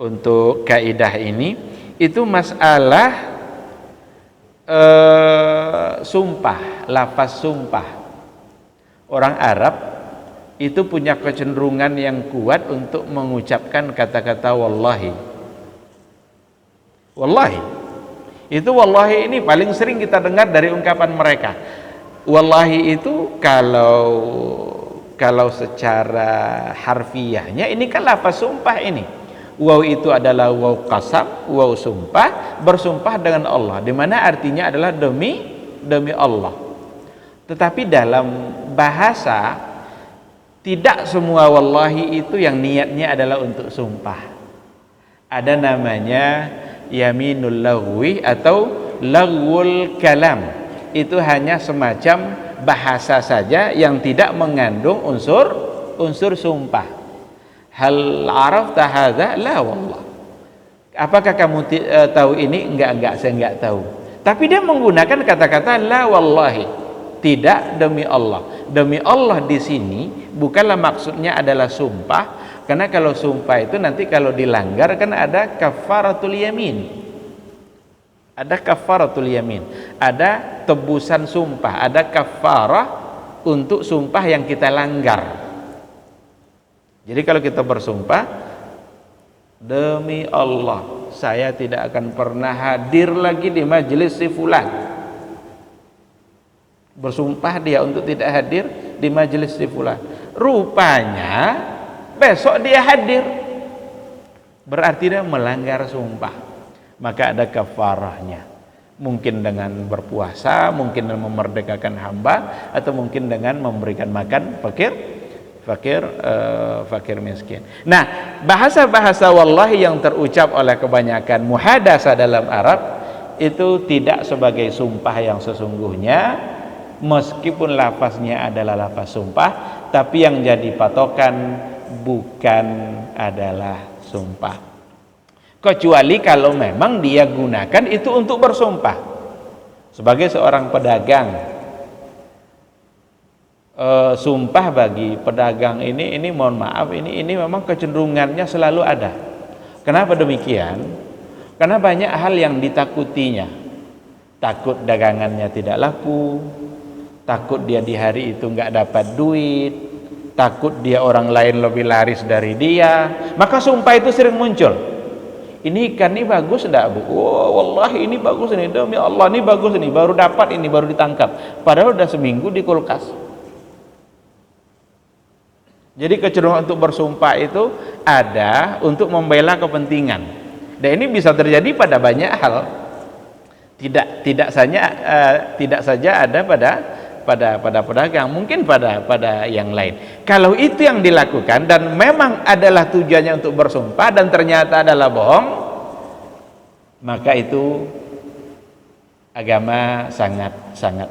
untuk kaidah ini itu masalah sumpah, lafaz sumpah. Orang Arab itu punya kecenderungan yang kuat untuk mengucapkan kata-kata wallahi. Wallahi. Itu wallahi ini paling sering kita dengar dari ungkapan mereka. Wallahi itu kalau secara harfiahnya ini kan lafaz sumpah ini. Waw itu adalah waw qasam, waw sumpah, bersumpah dengan Allah, di mana artinya adalah demi Allah. Tetapi dalam bahasa tidak semua wallahi itu yang niatnya adalah untuk sumpah. Ada namanya yaminul laghwi atau laghwul kalam. Itu hanya semacam bahasa saja yang tidak mengandung unsur sumpah. Hal arafta hadza? La wallah. Apakah kamu tahu ini? Enggak, saya enggak tahu. Tapi dia menggunakan kata-kata la wallahi. Tidak demi Allah. Demi Allah di sini bukanlah maksudnya adalah sumpah, karena kalau sumpah itu nanti kalau dilanggar kan ada kafaratul yamin. Ada kafaratul yamin. Ada tebusan sumpah, ada kafarah untuk sumpah yang kita langgar. Jadi kalau kita bersumpah, demi Allah, saya tidak akan pernah hadir lagi di majelis si fulan. Bersumpah dia untuk tidak hadir di majelis si fulan. Rupanya besok dia hadir. Berarti dia melanggar sumpah. Maka ada kafarahnya. Mungkin dengan berpuasa, mungkin dengan memerdekakan hamba, atau mungkin dengan memberikan makan fakir miskin. Nah, bahasa-bahasa wallahi yang terucap oleh kebanyakan muhadasa dalam Arab itu tidak sebagai sumpah yang sesungguhnya, meskipun lafaznya adalah lafaz sumpah, tapi yang jadi patokan bukan adalah sumpah. Kecuali kalau memang dia gunakan itu untuk bersumpah. Sebagai seorang pedagang, sumpah bagi pedagang ini mohon maaf, ini memang kecenderungannya selalu ada. Kenapa demikian? Karena banyak hal yang ditakutinya. Takut dagangannya tidak laku, takut dia di hari itu nggak dapat duit, takut dia orang lain lebih laris dari dia. Maka sumpah itu sering muncul. Ini ikan ini bagus enggak, Bu? Oh, wallahi ini bagus ini, demi Allah ini bagus ini, baru dapat ini, baru ditangkap. Padahal udah seminggu di kulkas. Jadi kecenderungan untuk bersumpah itu ada untuk membela kepentingan. Dan ini bisa terjadi pada banyak hal. Tidak saja ada pada pedagang, mungkin pada yang lain. Kalau itu yang dilakukan dan memang adalah tujuannya untuk bersumpah dan ternyata adalah bohong, maka itu agama sangat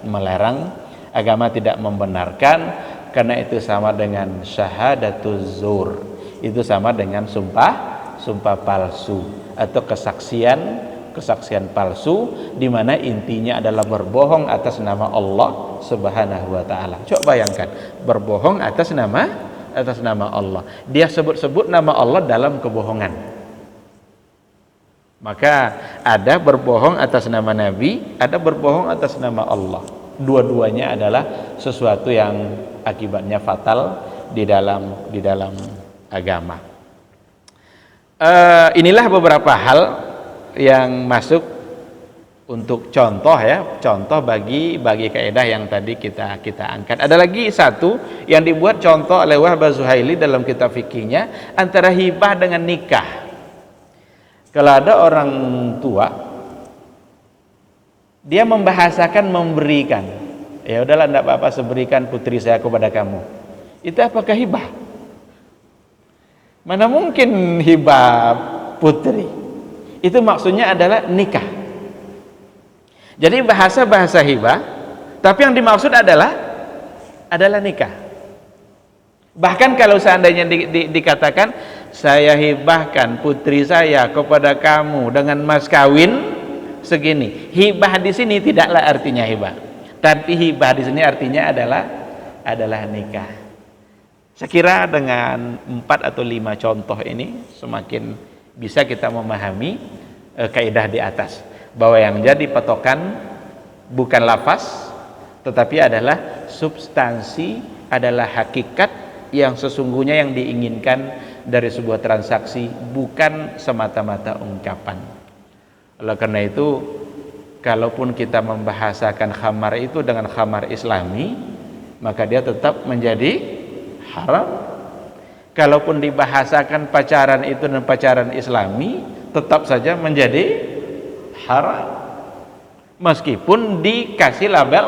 melarang, agama tidak membenarkan. Karena itu sama dengan syahadatuz zur, itu sama dengan sumpah palsu atau kesaksian palsu, di mana intinya adalah berbohong atas nama Allah Subhanahu wa taala. Coba bayangkan, berbohong atas nama Allah. Dia sebut-sebut nama Allah dalam kebohongan. Maka ada berbohong atas nama Nabi, ada berbohong atas nama Allah. Dua-duanya adalah sesuatu yang akibatnya fatal di dalam agama. Inilah beberapa hal yang masuk untuk contoh bagi kaidah yang tadi kita angkat. Ada lagi satu yang dibuat contoh oleh Wahbah Zuhaili dalam kitab fikihnya antara hibah dengan nikah. Kalau ada orang tua, dia membahasakan memberikan, ya udahlah enggak apa-apa, saya berikan putri saya kepada kamu. Itu apakah hibah? Mana mungkin hibah putri? Itu maksudnya adalah nikah. Jadi bahasa hibah, tapi yang dimaksud adalah nikah. Bahkan kalau seandainya dikatakan saya hibahkan putri saya kepada kamu dengan mas kawin segini, hibah di sini tidaklah artinya hibah, tapi hibah di sini artinya adalah nikah. Saya kira dengan 4 atau 5 contoh ini semakin bisa kita memahami kaidah di atas, bahwa yang jadi patokan bukan lafaz tetapi adalah substansi, adalah hakikat yang sesungguhnya yang diinginkan dari sebuah transaksi, bukan semata-mata ungkapan. Oleh karena itu, kalaupun kita membahasakan khamar itu dengan khamar islami, maka dia tetap menjadi haram. Kalaupun dibahasakan pacaran itu dan pacaran islami, tetap saja menjadi haram, meskipun dikasih label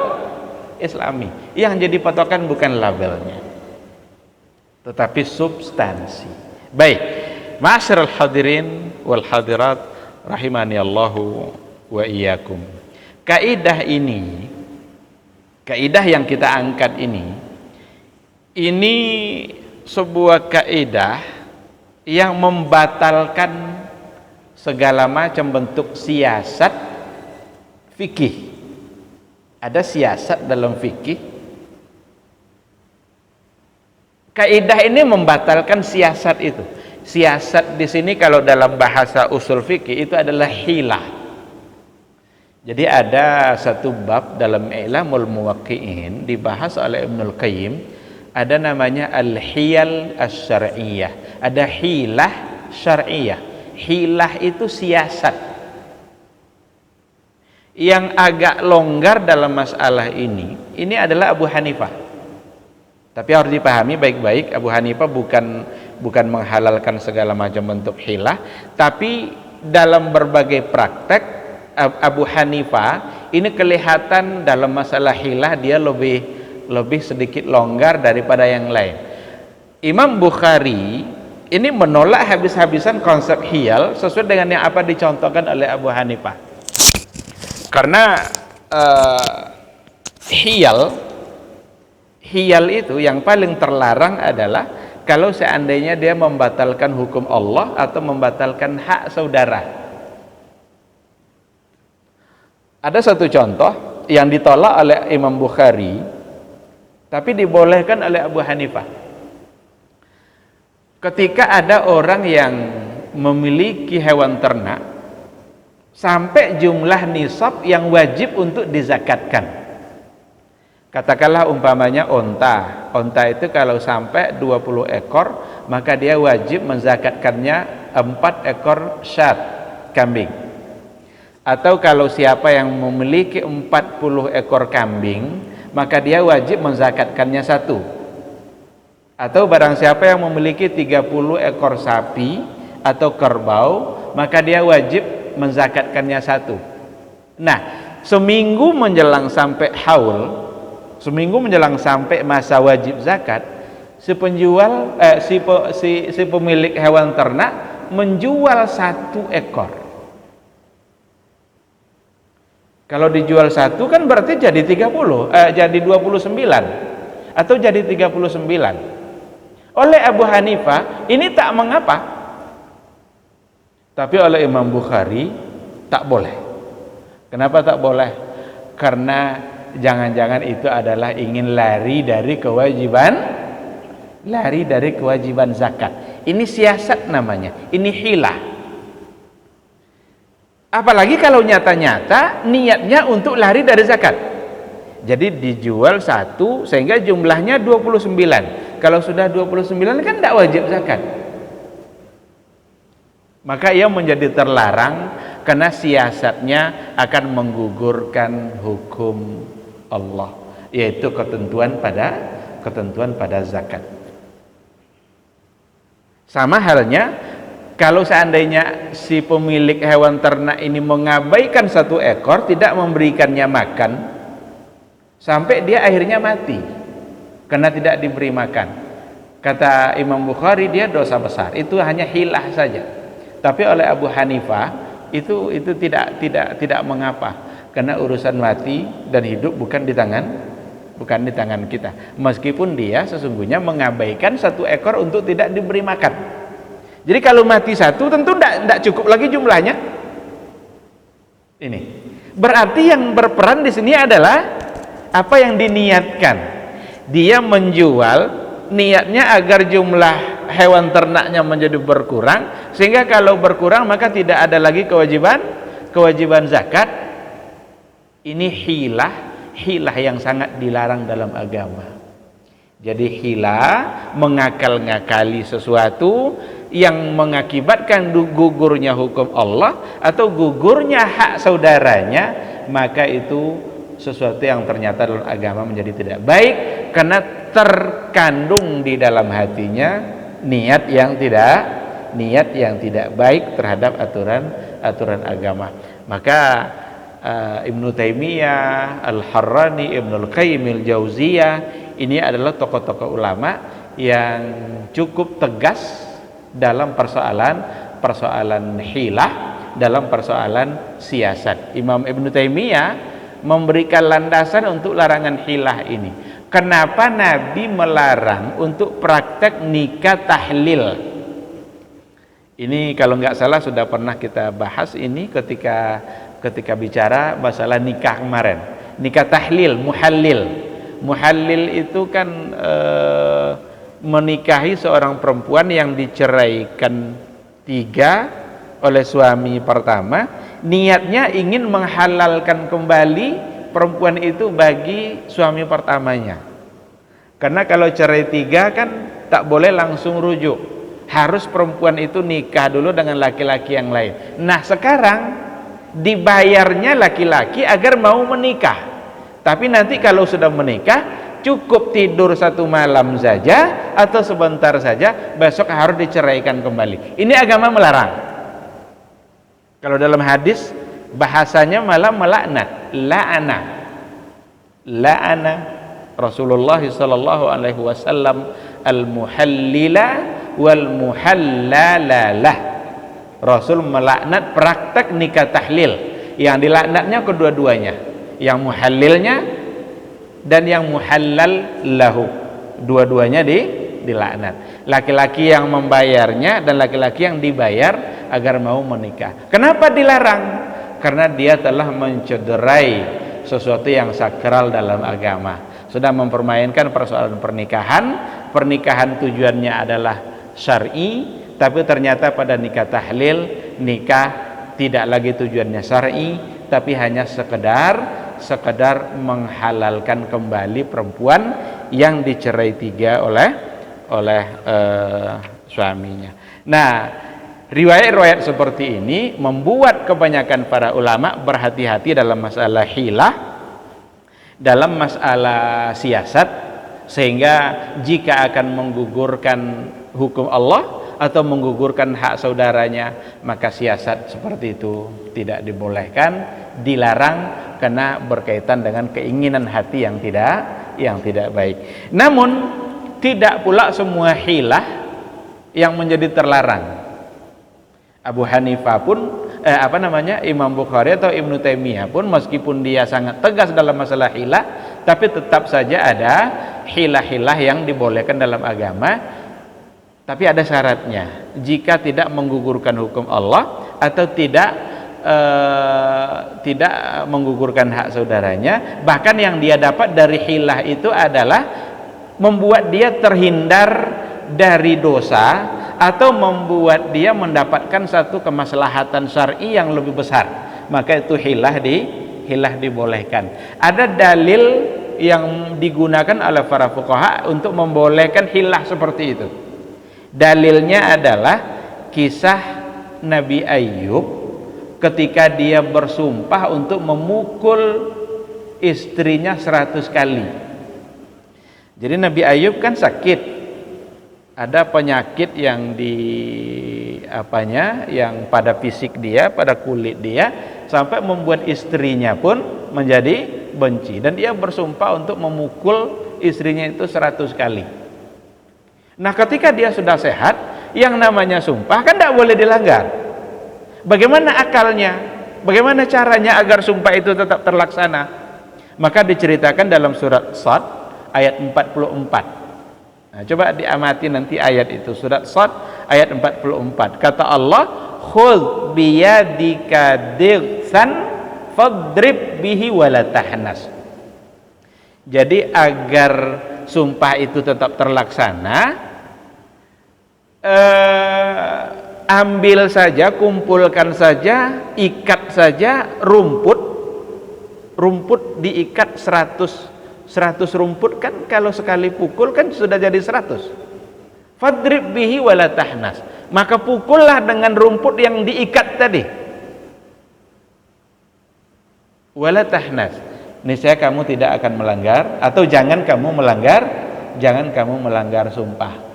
islami. Yang jadi patokan bukan labelnya, tetapi substansi. Baik, ma'asyiral hadirin wal hadirat rahimani Allahu wa iyyakum. Kaidah ini, kaidah yang kita angkat ini sebuah kaidah yang membatalkan segala macam bentuk siasat fikih. Ada siasat dalam fikih. Kaidah ini membatalkan siasat itu. Siasat di sini kalau dalam bahasa usul fikih itu adalah hilah. Jadi ada satu bab dalam I'lamul Muwaqqi'in dibahas oleh Ibnul Qayyim, ada namanya al-hiyal asy-syar'iyyah. Ada hilah syar'iyyah. Hilah itu siasat. Yang agak longgar dalam masalah ini adalah Abu Hanifah. Tapi harus dipahami baik-baik, Abu Hanifah bukan menghalalkan segala macam bentuk hilah, tapi dalam berbagai praktek Abu Hanifah ini kelihatan dalam masalah hilah dia lebih sedikit longgar daripada yang lain. Imam Bukhari ini menolak habis-habisan konsep hiyal sesuai dengan yang apa dicontohkan oleh Abu Hanifah. Karena hiyal itu yang paling terlarang adalah kalau seandainya dia membatalkan hukum Allah atau membatalkan hak saudara. Ada satu contoh yang ditolak oleh Imam Bukhari tapi dibolehkan oleh Abu Hanifah. Ketika ada orang yang memiliki hewan ternak sampai jumlah nisab yang wajib untuk dizakatkan. Katakanlah umpamanya onta. Onta itu kalau sampai 20 ekor, maka dia wajib menzakatkannya 4 ekor syat, kambing. Atau kalau siapa yang memiliki 40 ekor kambing, maka dia wajib menzakatkannya 1. Atau barang siapa yang memiliki 30 ekor sapi atau kerbau, maka dia wajib menzakatkannya 1. Nah, seminggu menjelang sampai haul, seminggu menjelang sampai masa wajib zakat, si pemilik hewan ternak menjual 1 ekor. Kalau dijual 1 kan berarti jadi 30, jadi 29 atau jadi 39. Oleh Abu Hanifah ini tak mengapa, tapi oleh Imam Bukhari tak boleh. Kenapa tak boleh? Karena jangan-jangan itu adalah ingin lari dari kewajiban zakat. Ini siasat namanya, ini hilah. Apalagi kalau nyata-nyata niatnya untuk lari dari zakat. Jadi dijual 1 sehingga jumlahnya 29. Kalau sudah 29 kan tidak wajib zakat. Maka ia menjadi terlarang karena siasatnya akan menggugurkan hukum Allah, yaitu ketentuan pada zakat. Sama halnya kalau seandainya si pemilik hewan ternak ini mengabaikan 1 ekor, tidak memberikannya makan sampai dia akhirnya mati karena tidak diberi makan. Kata Imam Bukhari dia dosa besar, itu hanya hilah saja. Tapi oleh Abu Hanifah itu tidak mengapa, karena urusan mati dan hidup bukan di tangan kita. Meskipun dia sesungguhnya mengabaikan 1 ekor untuk tidak diberi makan. Jadi kalau mati 1 tentu tidak cukup lagi jumlahnya. Ini berarti yang berperan di sini adalah apa yang diniatkan. Dia menjual niatnya agar jumlah hewan ternaknya menjadi berkurang, sehingga kalau berkurang maka tidak ada lagi kewajiban zakat. Ini hilah yang sangat dilarang dalam agama. Jadi hilah, mengakal-ngakali sesuatu yang mengakibatkan gugurnya hukum Allah atau gugurnya hak saudaranya, maka itu sesuatu yang ternyata dalam agama menjadi tidak baik, karena terkandung di dalam hatinya niat yang tidak baik terhadap aturan agama. Maka Ibnu Taimiyah, Al-Harrani, Ibnul Qayyim Al-Jauziyah, ini adalah tokoh-tokoh ulama yang cukup tegas dalam persoalan hilah, dalam persoalan siasat. Imam Ibnu Taimiyah memberikan landasan untuk larangan hilah ini. Kenapa Nabi melarang untuk praktek nikah tahlil? Ini kalau nggak salah sudah pernah kita bahas ini ketika bicara masalah nikah kemarin. Nikah tahlil, muhallil itu kan menikahi seorang perempuan yang diceraikan 3 oleh suami pertama, niatnya ingin menghalalkan kembali perempuan itu bagi suami pertamanya. Karena kalau cerai 3 kan tak boleh langsung rujuk, harus perempuan itu nikah dulu dengan laki-laki yang lain. Nah sekarang dibayarnya laki-laki agar mau menikah, tapi nanti kalau sudah menikah cukup tidur 1 malam saja atau sebentar saja, besok harus diceraikan kembali. Ini agama melarang. Kalau dalam hadis bahasanya malah melaknat, la'ana Rasulullah sallallahu alaihi wasallam al-muhallila wal muhallalalah. Rasul melaknat praktek nikah tahlil, yang dilaknatnya kedua-duanya, yang muhallilnya dan yang muhallal lahu, dua-duanya dilaknat. Laki-laki yang membayarnya dan laki-laki yang dibayar agar mau menikah. Kenapa dilarang? Karena dia telah mencederai sesuatu yang sakral dalam agama, sudah mempermainkan persoalan pernikahan tujuannya adalah syar'i, tapi ternyata pada nikah tahlil, nikah tidak lagi tujuannya syar'i, tapi hanya sekedar menghalalkan kembali perempuan yang dicerai 3 oleh suaminya. Nah, riwayat-riwayat seperti ini membuat kebanyakan para ulama berhati-hati dalam masalah hilah, dalam masalah siasat, sehingga jika akan menggugurkan hukum Allah atau menggugurkan hak saudaranya, maka siasat seperti itu tidak dibolehkan, dilarang, karena berkaitan dengan keinginan hati yang tidak baik. Namun tidak pula semua hilah yang menjadi terlarang. Abu Hanifah pun Imam Bukhari atau Ibnu Taimiyah pun, meskipun dia sangat tegas dalam masalah hilah, tapi tetap saja ada hilah-hilah yang dibolehkan dalam agama. Tapi ada syaratnya, jika tidak menggugurkan hukum Allah atau tidak menggugurkan hak saudaranya, bahkan yang dia dapat dari hilah itu adalah membuat dia terhindar dari dosa atau membuat dia mendapatkan satu kemaslahatan syar'i yang lebih besar, maka itu hilah dibolehkan. Ada dalil yang digunakan oleh para fuqaha untuk membolehkan hilah seperti itu. Dalilnya adalah kisah Nabi Ayub ketika dia bersumpah untuk memukul istrinya 100 kali. Jadi Nabi Ayub kan sakit, ada penyakit yang yang pada fisik dia, pada kulit dia, sampai membuat istrinya pun menjadi benci, dan dia bersumpah untuk memukul istrinya itu 100 kali. Nah, ketika dia sudah sehat, yang namanya sumpah kan tidak boleh dilanggar. Bagaimana akalnya? Bagaimana caranya agar sumpah itu tetap terlaksana? Maka diceritakan dalam surat Shad ayat 44. Nah, coba diamati nanti ayat itu, surat Shad ayat 44. Kata Allah, "Khudh biyadika dighsan fadrib bihi wala tahnas." Jadi agar sumpah itu tetap terlaksana, ambil saja, kumpulkan saja, ikat saja rumput diikat 100 rumput kan, kalau sekali pukul kan sudah jadi 100. Fadrib bihi wala tahnas, maka pukullah dengan rumput yang diikat tadi, wala tahnas, niscaya kamu tidak akan melanggar, atau jangan kamu melanggar sumpah.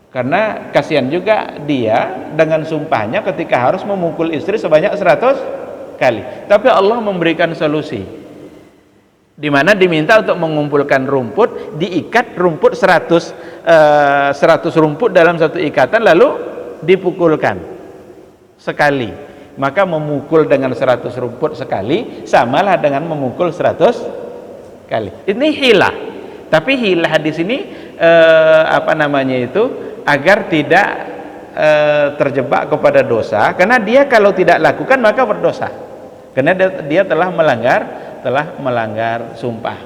Karena kasihan juga dia dengan sumpahnya ketika harus memukul istri sebanyak 100 kali. Tapi Allah memberikan solusi, di mana diminta untuk mengumpulkan rumput, diikat rumput 100 rumput dalam satu ikatan, lalu dipukulkan sekali. Maka memukul dengan 100 rumput sekali samalah dengan memukul 100 kali. Ini hilah. Tapi hilah di sini agar tidak terjebak kepada dosa, karena dia kalau tidak lakukan maka berdosa, karena dia telah melanggar sumpah.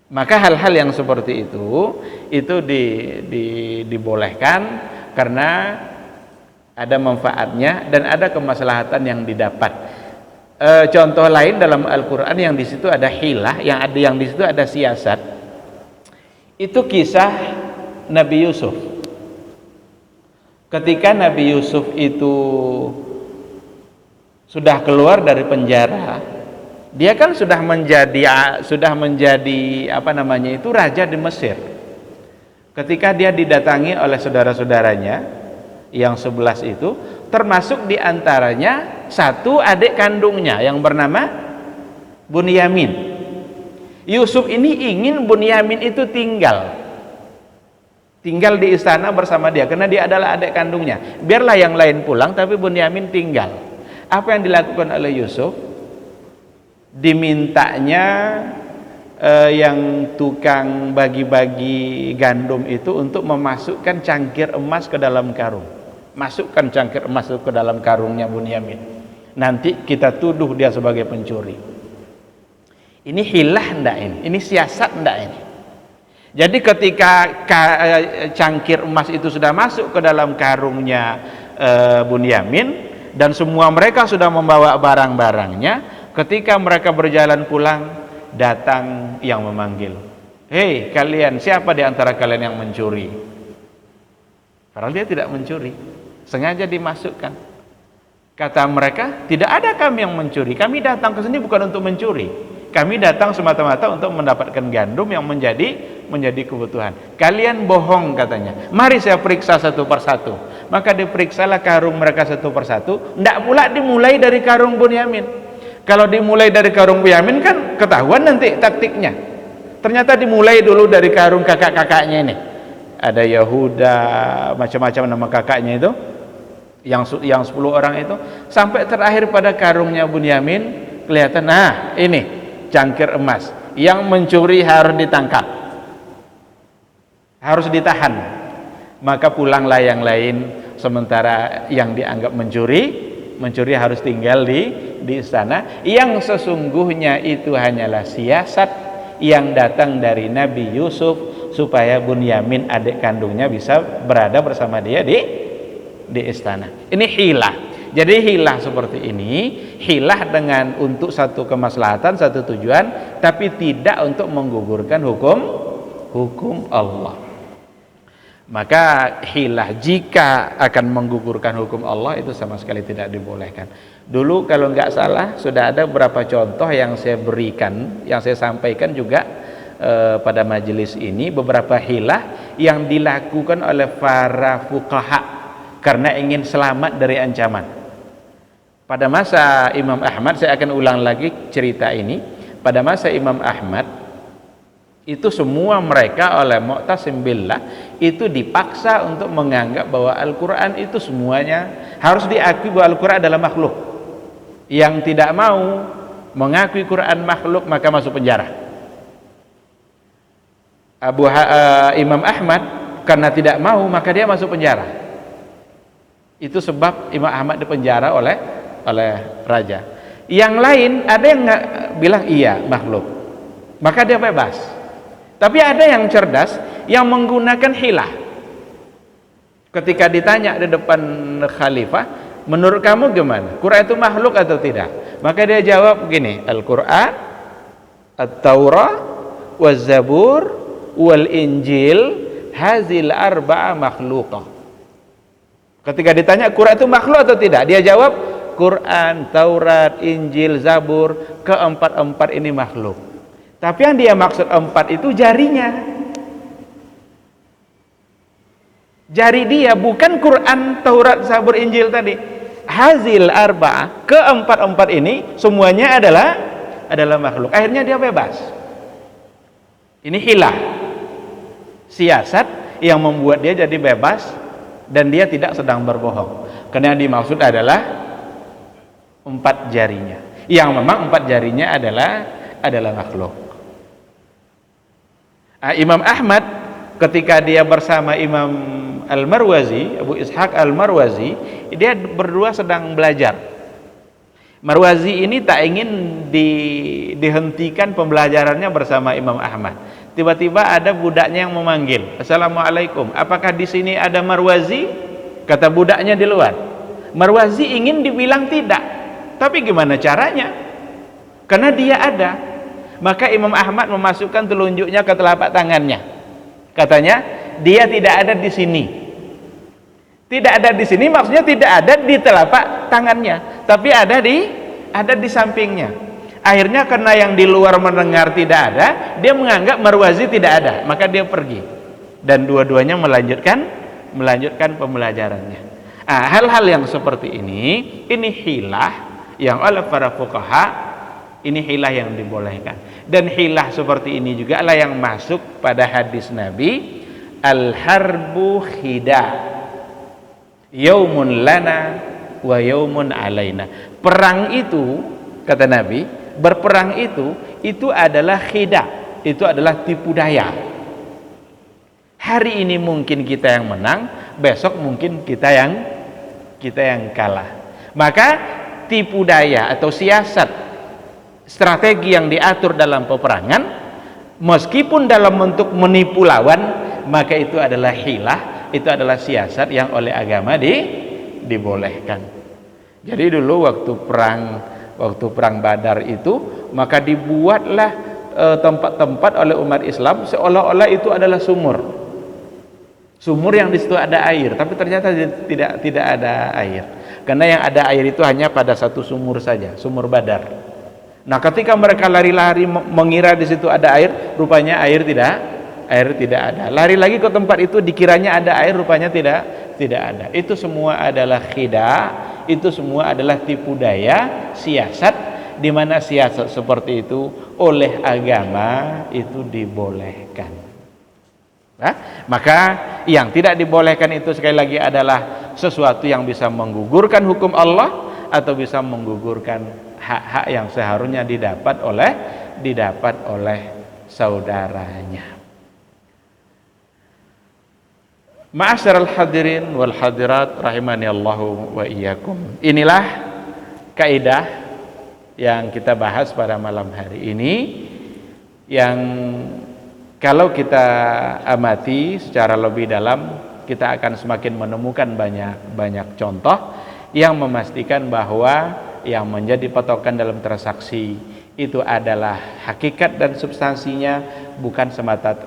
Maka hal-hal yang seperti itu dibolehkan karena ada manfaatnya dan ada kemaslahatan yang didapat. Contoh lain dalam Al-Quran yang di situ ada hilah, yang di situ ada siasat, itu kisah Nabi Yusuf. Ketika Nabi Yusuf itu sudah keluar dari penjara, dia kan sudah menjadi raja di Mesir. Ketika dia didatangi oleh saudara-saudaranya yang 11 itu, termasuk diantaranya satu adik kandungnya yang bernama Bunyamin. Yusuf ini ingin Bunyamin itu tinggal di istana bersama dia, karena dia adalah adik kandungnya. Biarlah yang lain pulang, tapi Bunyamin tinggal. Apa yang dilakukan oleh Yusuf? Dimintanya yang tukang bagi-bagi gandum itu untuk memasukkan cangkir emas ke dalam karung. Masukkan cangkir emas itu ke dalam karungnya Bunyamin. Nanti kita tuduh dia sebagai pencuri. Ini hilah enggak ini? Ini siasat enggak ini? Jadi ketika cangkir emas itu sudah masuk ke dalam karungnya Bunyamin, dan semua mereka sudah membawa barang-barangnya, ketika mereka berjalan pulang, datang yang memanggil, "Hei kalian, siapa di antara kalian yang mencuri?" Padahal dia tidak mencuri, sengaja dimasukkan. Kata mereka, "Tidak ada kami yang mencuri, kami datang ke sini bukan untuk mencuri. Kami datang semata-mata untuk mendapatkan gandum yang menjadi kebutuhan. Kalian bohong," katanya. "Mari saya periksa satu persatu." Maka diperiksalah karung mereka satu persatu. Tidak pula dimulai dari karung Bunyamin. Kalau dimulai dari karung Bunyamin kan ketahuan nanti taktiknya. Ternyata dimulai dulu dari karung kakak-kakaknya ini. Ada Yahuda, macam-macam nama kakaknya itu, yang 10 orang itu, sampai terakhir pada karungnya Bunyamin. Kelihatan, nah ini cangkir emas, yang mencuri harus ditangkap, harus ditahan. Maka pulanglah yang lain, sementara yang dianggap mencuri harus tinggal di istana, yang sesungguhnya itu hanyalah siasat yang datang dari Nabi Yusuf supaya Bunyamin adik kandungnya bisa berada bersama dia di istana. Ini hilah. Jadi hilah seperti ini, hilah dengan untuk satu kemaslahatan, satu tujuan, tapi tidak untuk menggugurkan hukum Allah. Maka hilah jika akan menggugurkan hukum Allah itu sama sekali tidak dibolehkan. Dulu kalau nggak salah sudah ada beberapa contoh yang saya berikan, yang saya sampaikan juga pada majelis ini, beberapa hilah yang dilakukan oleh para fuqaha karena ingin selamat dari ancaman. Pada masa Imam Ahmad, saya akan ulang lagi cerita ini. Pada masa Imam Ahmad itu semua mereka oleh Mu'tasim billah itu dipaksa untuk menganggap bahwa Al-Quran itu semuanya harus diakui bahwa Al-Quran adalah makhluk. Yang tidak mau mengakui Quran makhluk maka masuk penjara. Imam Ahmad karena tidak mau maka dia masuk penjara. Itu sebab Imam Ahmad dipenjara oleh raja. Yang lain ada yang bilang iya makhluk, maka dia bebas. Tapi ada yang cerdas yang menggunakan hilah. Ketika ditanya di depan khalifah, menurut kamu gimana? Quran itu makhluk atau tidak? Maka dia jawab begini, Al-Quran, At-Taurah, Waz-Zabur, Wal-Injil, hazil arba'a makhluqah. Ketika ditanya Quran itu makhluk atau tidak, dia jawab Quran, Taurat, Injil, Zabur, keempat-empat ini makhluk. Tapi yang dia maksud empat itu jarinya. Jari dia, bukan Quran, Taurat, Zabur, Injil tadi. Hazil arba'ah, keempat-empat ini semuanya adalah makhluk. Akhirnya dia bebas. Ini hilah, siasat yang membuat dia jadi bebas dan dia tidak sedang berbohong. Karena yang dimaksud adalah empat jarinya. Yang memang empat jarinya adalah makhluk. Imam Ahmad ketika dia bersama Imam Al-Marwazi, Abu Ishaq Al-Marwazi, dia berdua sedang belajar. Marwazi ini tak ingin dihentikan pembelajarannya bersama Imam Ahmad. Tiba-tiba ada budaknya yang memanggil, Assalamualaikum, apakah di sini ada Marwazi? Kata budaknya di luar. Marwazi ingin dibilang tidak, tapi gimana caranya? Karena dia ada. Maka Imam Ahmad memasukkan telunjuknya ke telapak tangannya. Katanya, dia tidak ada di sini. Tidak ada di sini maksudnya tidak ada di telapak tangannya, tapi ada di sampingnya. Akhirnya karena yang di luar mendengar tidak ada, dia menganggap Marwazi tidak ada, maka dia pergi. Dan dua-duanya melanjutkan pembelajarannya. Hal-hal yang seperti ini hilah yang oleh para fuqaha, ini hilah yang dibolehkan. Dan hilah seperti ini juga lah yang masuk pada hadis Nabi, al-harbu khida, yaumun lana wa yaumun alaina. Perang itu, kata Nabi, berperang itu adalah khida, itu adalah tipu daya. Hari ini mungkin kita yang menang, besok mungkin kita yang kalah. Maka tipu daya atau siasat, strategi yang diatur dalam peperangan, meskipun dalam bentuk menipu lawan, maka itu adalah hilah, itu adalah siasat yang oleh agama dibolehkan. Jadi dulu waktu perang Badar itu, maka dibuatlah tempat-tempat oleh umat Islam seolah-olah itu adalah sumur yang di situ ada air, tapi ternyata tidak ada air. Karena yang ada air itu hanya pada satu sumur saja, sumur Badar. Nah, ketika mereka lari-lari mengira di situ ada air, rupanya air tidak ada. Lari lagi ke tempat itu, dikiranya ada air, rupanya tidak ada. Itu semua adalah khidah, itu semua adalah tipu daya, siasat, di mana siasat seperti itu oleh agama itu dibolehkan. Maka yang tidak dibolehkan itu sekali lagi adalah sesuatu yang bisa menggugurkan hukum Allah atau bisa menggugurkan hak-hak yang seharusnya didapat oleh saudaranya. Ma'asyiral hadirin wal hadirat rahimani Allahu wa iyyakum. Inilah kaidah yang kita bahas pada malam hari ini, yang kalau kita amati secara lebih dalam, kita akan semakin menemukan banyak contoh yang memastikan bahwa yang menjadi patokan dalam transaksi itu adalah hakikat dan substansinya, bukan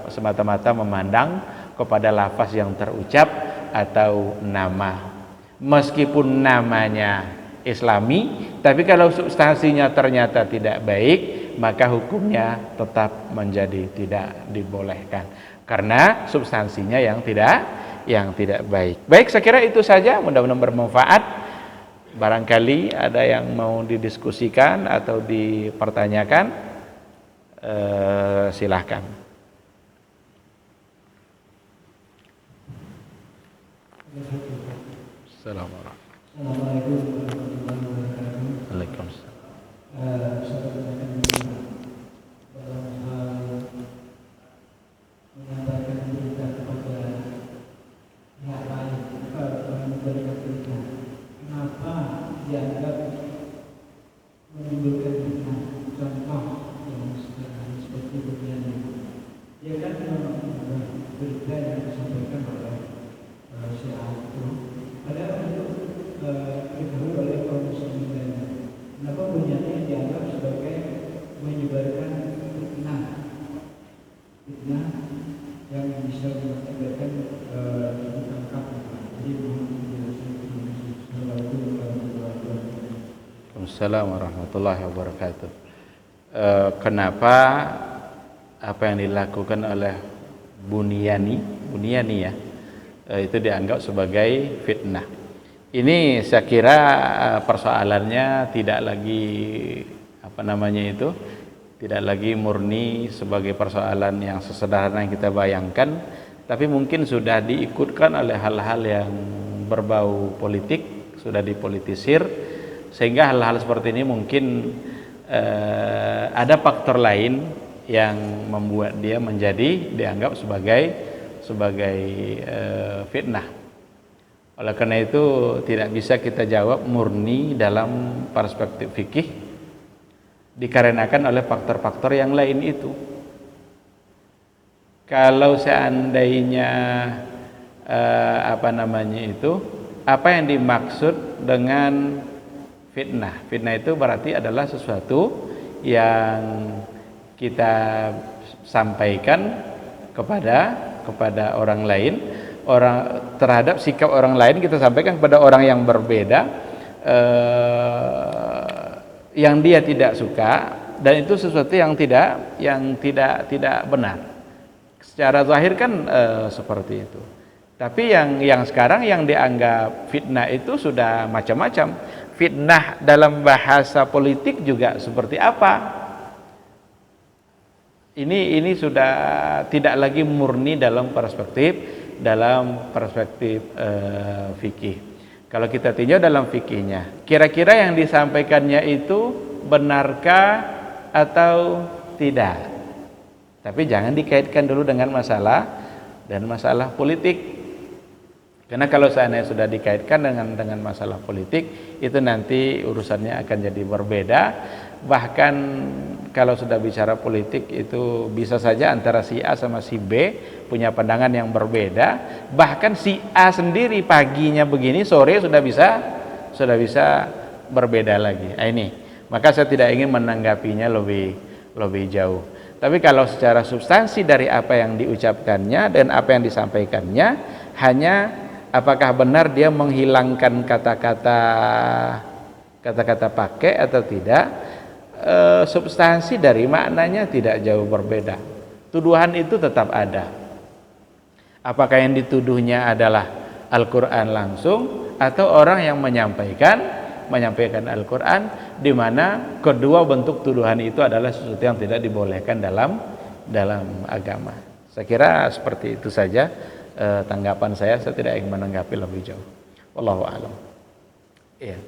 semata-mata memandang kepada lafaz yang terucap atau nama. Meskipun namanya Islami, tapi kalau substansinya ternyata tidak baik, maka hukumnya tetap menjadi tidak dibolehkan karena substansinya yang tidak baik. Baik, saya kira itu saja, mudah-mudahan bermanfaat. Barangkali ada yang mau didiskusikan atau dipertanyakan, silahkan. Assalamualaikum warahmatullahi wabarakatuh. Waalaikumsalam. Menyampaikan berita kepada pihak lain, memberikan berita, kenapa dianggap menimbulkan fitnah? Contoh yang seperti begini, ya kan Waalaikumsalam warahmatullahi wabarakatuh. Kenapa apa yang dilakukan oleh Buniyani ya, itu dianggap sebagai fitnah? Ini saya kira persoalannya tidak lagi tidak lagi murni sebagai persoalan yang sesederhana yang kita bayangkan, tapi mungkin sudah diikutkan oleh hal-hal yang berbau politik, sudah dipolitisir, sehingga hal-hal seperti ini mungkin ada faktor lain yang membuat dia menjadi dianggap sebagai fitnah. Oleh karena itu tidak bisa kita jawab murni dalam perspektif fikih, dikarenakan oleh faktor-faktor yang lain itu. Kalau seandainya apa yang dimaksud dengan fitnah? Fitnah itu berarti adalah sesuatu yang kita sampaikan kepada orang lain, terhadap sikap orang lain kita sampaikan kepada orang yang berbeda, yang dia tidak suka, dan itu sesuatu yang tidak benar. Secara zahir kan seperti itu. Tapi yang sekarang yang dianggap fitnah itu sudah macam-macam. Fitnah dalam bahasa politik juga seperti apa? Ini sudah tidak lagi murni dalam perspektif fikih. Kalau kita tinjau dalam fikihnya, kira-kira yang disampaikannya itu benarkah atau tidak? Tapi jangan dikaitkan dulu dengan masalah politik. Karena kalau seandainya sudah dikaitkan dengan masalah politik, itu nanti urusannya akan jadi berbeda. Bahkan kalau sudah bicara politik itu bisa saja antara si A sama si B punya pandangan yang berbeda. Bahkan si A sendiri paginya begini, sore sudah bisa berbeda lagi. Ini, maka saya tidak ingin menanggapinya lebih jauh. Tapi kalau secara substansi dari apa yang diucapkannya dan apa yang disampaikannya, hanya apakah benar dia menghilangkan kata-kata pakai atau tidak, substansi dari maknanya tidak jauh berbeda. Tuduhan itu tetap ada. Apakah yang dituduhnya adalah Al-Quran langsung atau orang yang menyampaikan Al-Quran, di mana kedua bentuk tuduhan itu adalah sesuatu yang tidak dibolehkan dalam agama. Saya kira seperti itu saja tanggapan saya tidak ingin menanggapi lebih jauh. Wallahu a'lam. Iya.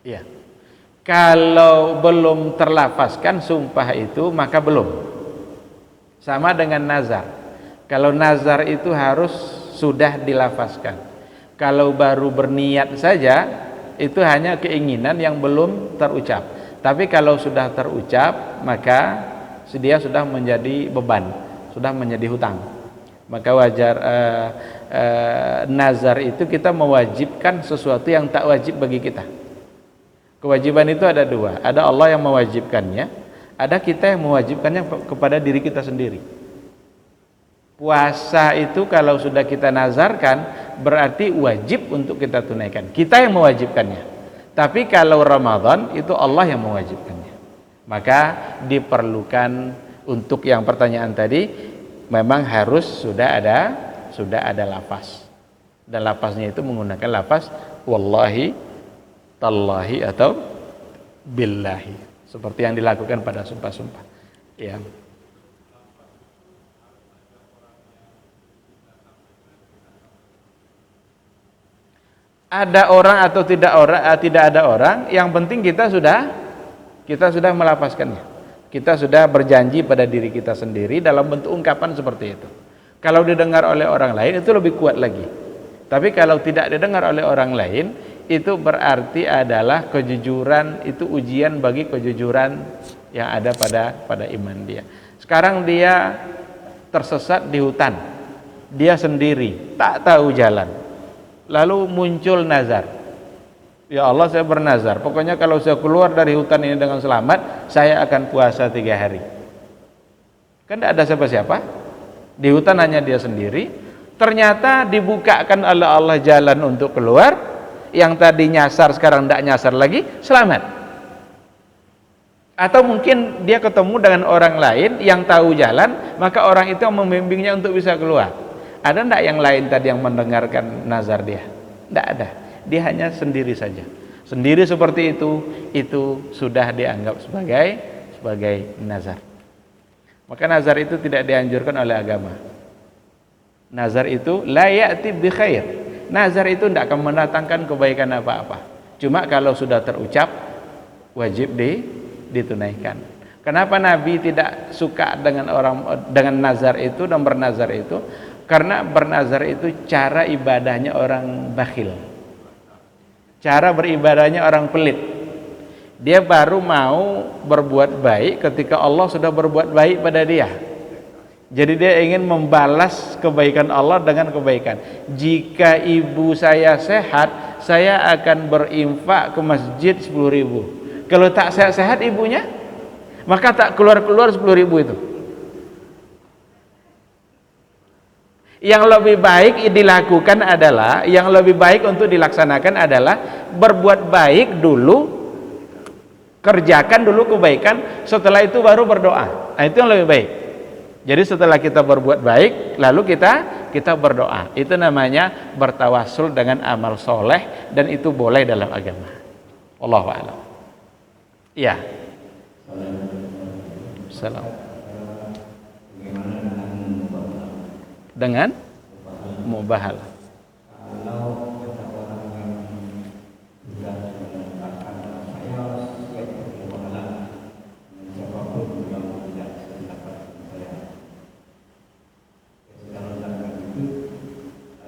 Iya. Kalau belum terlafazkan sumpah itu, maka belum. Sama dengan nazar. Kalau nazar itu harus sudah dilafazkan. Kalau baru berniat saja, itu hanya keinginan yang belum terucap. Tapi kalau sudah terucap, maka dia sudah menjadi beban, sudah menjadi hutang. Maka wajar nazar itu kita mewajibkan sesuatu yang tak wajib bagi kita. Kewajiban itu ada dua, ada Allah yang mewajibkannya, ada kita yang mewajibkannya kepada diri kita sendiri. Puasa itu kalau sudah kita nazarkan berarti wajib untuk kita tunaikan, kita yang mewajibkannya. Tapi kalau Ramadan itu Allah yang mewajibkannya. Maka diperlukan untuk yang pertanyaan tadi, memang harus sudah ada lafaz. Dan lafaznya itu menggunakan lafaz wallahi, tallahi atau billahi, seperti yang dilakukan pada sumpah-sumpah. Ya. Ada orang atau tidak ada orang, yang penting kita sudah melafazkannya. Kita sudah berjanji pada diri kita sendiri dalam bentuk ungkapan seperti itu. Kalau didengar oleh orang lain itu lebih kuat lagi. Tapi kalau tidak didengar oleh orang lain, itu berarti adalah kejujuran, itu ujian bagi kejujuran yang ada pada iman dia. Sekarang dia tersesat di hutan, dia sendiri tak tahu jalan, lalu muncul nazar. Ya Allah, saya bernazar, pokoknya kalau saya keluar dari hutan ini dengan selamat, saya akan puasa 3 hari. Kan tidak ada siapa-siapa di hutan, hanya dia sendiri. Ternyata dibukakan oleh Allah jalan untuk keluar. Yang tadi nyasar sekarang tidak nyasar lagi, selamat. Atau mungkin dia ketemu dengan orang lain yang tahu jalan, maka orang itu membimbingnya untuk bisa keluar. Ada tidak yang lain tadi yang mendengarkan nazar dia? Tidak ada. Dia hanya sendiri saja. Sendiri seperti itu sudah dianggap sebagai nazar. Maka nazar itu tidak dianjurkan oleh agama. Nazar itu la ya'ti bi khair. Nazar itu tidak akan mendatangkan kebaikan apa-apa. Cuma kalau sudah terucap, wajib ditunaikan. Kenapa Nabi tidak suka dengan nazar itu dan bernazar itu? Karena bernazar itu cara ibadahnya orang bakhil. Cara beribadahnya orang pelit. Dia baru mau berbuat baik ketika Allah sudah berbuat baik pada dia. Jadi dia ingin membalas kebaikan Allah dengan kebaikan. Jika ibu saya sehat, saya akan berinfak ke masjid 10.000. Kalau tak sehat-sehat ibunya, maka tak keluar-keluar 10.000 itu. Yang lebih baik dilakukan adalah, yang lebih baik untuk dilaksanakan adalah berbuat baik dulu, kerjakan dulu kebaikan, setelah itu baru berdoa. Nah, itu yang lebih baik. Jadi setelah kita berbuat baik, lalu kita berdoa. Itu namanya bertawasul dengan amal soleh, dan itu boleh dalam agama. Wallahu a'lam. Iya. Salam. Dengan mubahalah.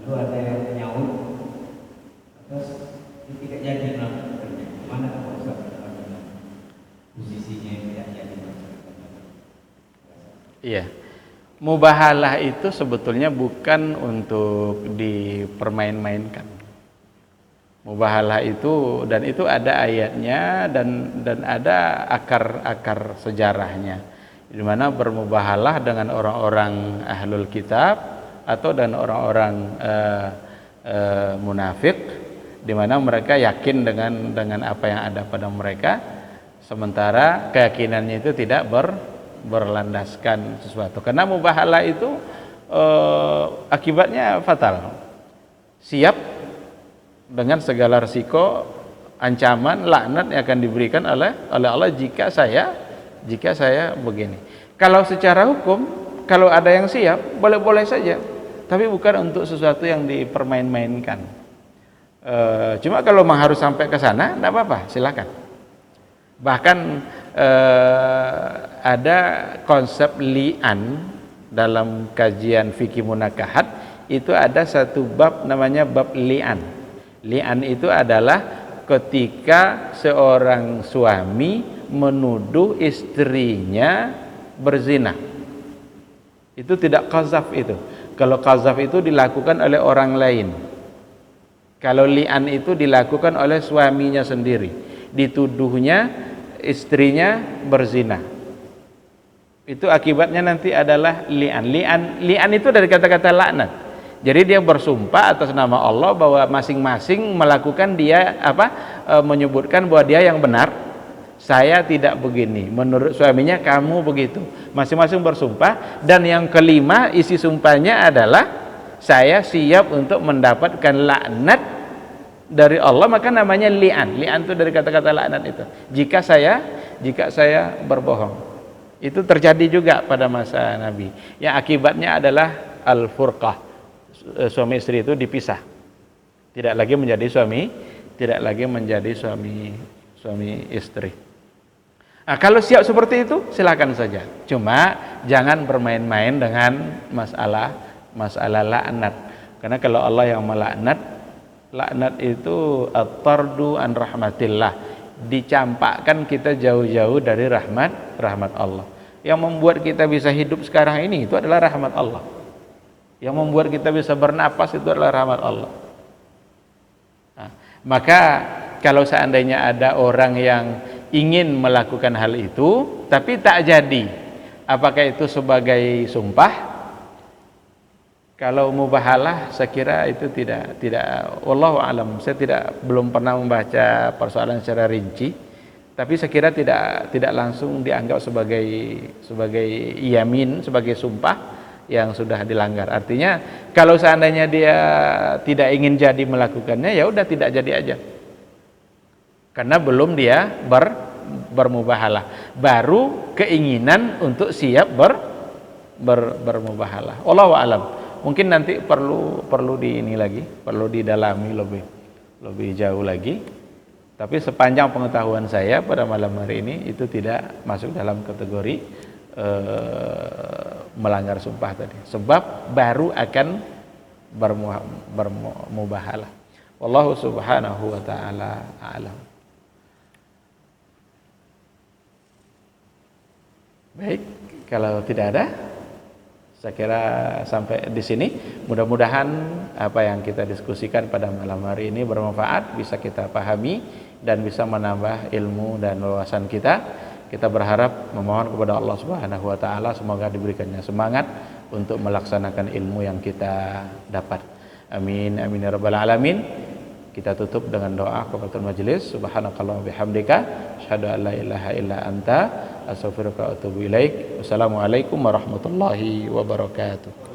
Lalu ada yang menyaut, terus tidak jadi melakukannya. Mana posisinya tidak jadi melakukannya? Iya. Mubahalah itu sebetulnya bukan untuk dipermain-mainkan. Mubahalah itu, dan itu ada ayatnya dan ada akar sejarahnya, di mana bermubahalah dengan orang-orang ahlul kitab atau dan orang-orang munafik, di mana mereka yakin dengan apa yang ada pada mereka, sementara keyakinannya itu tidak berlandaskan sesuatu. Karena mubahalah itu akibatnya fatal. Siap dengan segala risiko, ancaman, laknat yang akan diberikan oleh Allah jika saya begini. Kalau secara hukum, kalau ada yang siap, boleh-boleh saja, tapi bukan untuk sesuatu yang dipermain-mainkan. Cuma kalau memang harus sampai ke sana, tidak apa-apa, silakan. Bahkan ada konsep li'an dalam kajian fikih munakahat, itu ada satu bab namanya bab li'an. Li'an itu adalah ketika seorang suami menuduh istrinya berzina. Itu tidak qazaf itu. Kalau qazaf itu dilakukan oleh orang lain. Kalau li'an itu dilakukan oleh suaminya sendiri. Dituduhnya istrinya berzina. Itu akibatnya nanti adalah li'an. Li'an itu dari kata-kata laknat. Jadi dia bersumpah atas nama Allah bahwa masing-masing melakukan menyebutkan bahwa dia yang benar, saya tidak begini, menurut suaminya kamu begitu. Masing-masing bersumpah, dan yang kelima isi sumpahnya adalah saya siap untuk mendapatkan laknat dari Allah, maka namanya li'an. Li'an itu dari kata-kata laknat itu. Jika saya berbohong. Itu terjadi juga pada masa Nabi. Yang akibatnya adalah al-furqah. Suami istri itu dipisah. Tidak lagi menjadi suami istri. Nah, kalau siap seperti itu silakan saja. Cuma jangan bermain-main dengan masalah laknat. Karena kalau Allah yang melaknat, laknat itu at-tardu an rahmatillah, dicampakkan kita jauh-jauh dari rahmat Allah. Yang membuat kita bisa hidup sekarang ini itu adalah rahmat Allah. Yang membuat kita bisa bernapas itu adalah rahmat Allah. Nah, maka kalau seandainya ada orang yang ingin melakukan hal itu tapi tak jadi, apakah itu sebagai sumpah? Kalau mubahalah saya kira itu tidak wallahu alam. Saya belum pernah membaca persoalan secara rinci, tapi saya kira tidak langsung dianggap sebagai yamin, sebagai sumpah yang sudah dilanggar. Artinya kalau seandainya dia tidak ingin jadi melakukannya, ya udah tidak jadi aja. Karena belum dia bermubahalah, baru keinginan untuk siap bermubahalah. Wallahu alam. Mungkin nanti perlu perlu didalami lebih jauh lagi. Tapi sepanjang pengetahuan saya pada malam hari ini itu tidak masuk dalam kategori melanggar sumpah tadi. Sebab baru akan bermubahalah. Wallahu subhanahu wa ta'ala a'lam. Baik, kalau tidak ada, saya kira sampai di sini. Mudah-mudahan apa yang kita diskusikan pada malam hari ini bermanfaat, bisa kita pahami dan bisa menambah ilmu dan wawasan kita. Kita berharap memohon kepada Allah Subhanahu wa taala semoga diberikannya semangat untuk melaksanakan ilmu yang kita dapat. Amin amin ya rabbal alamin. Kita tutup dengan doa kafaratul majelis. Subhanakallahumma bihamdika asyhadu an la ilaha illa anta astaghfiruka wa atubu ilaik. Wassalamualaikum warahmatullahi wabarakatuh.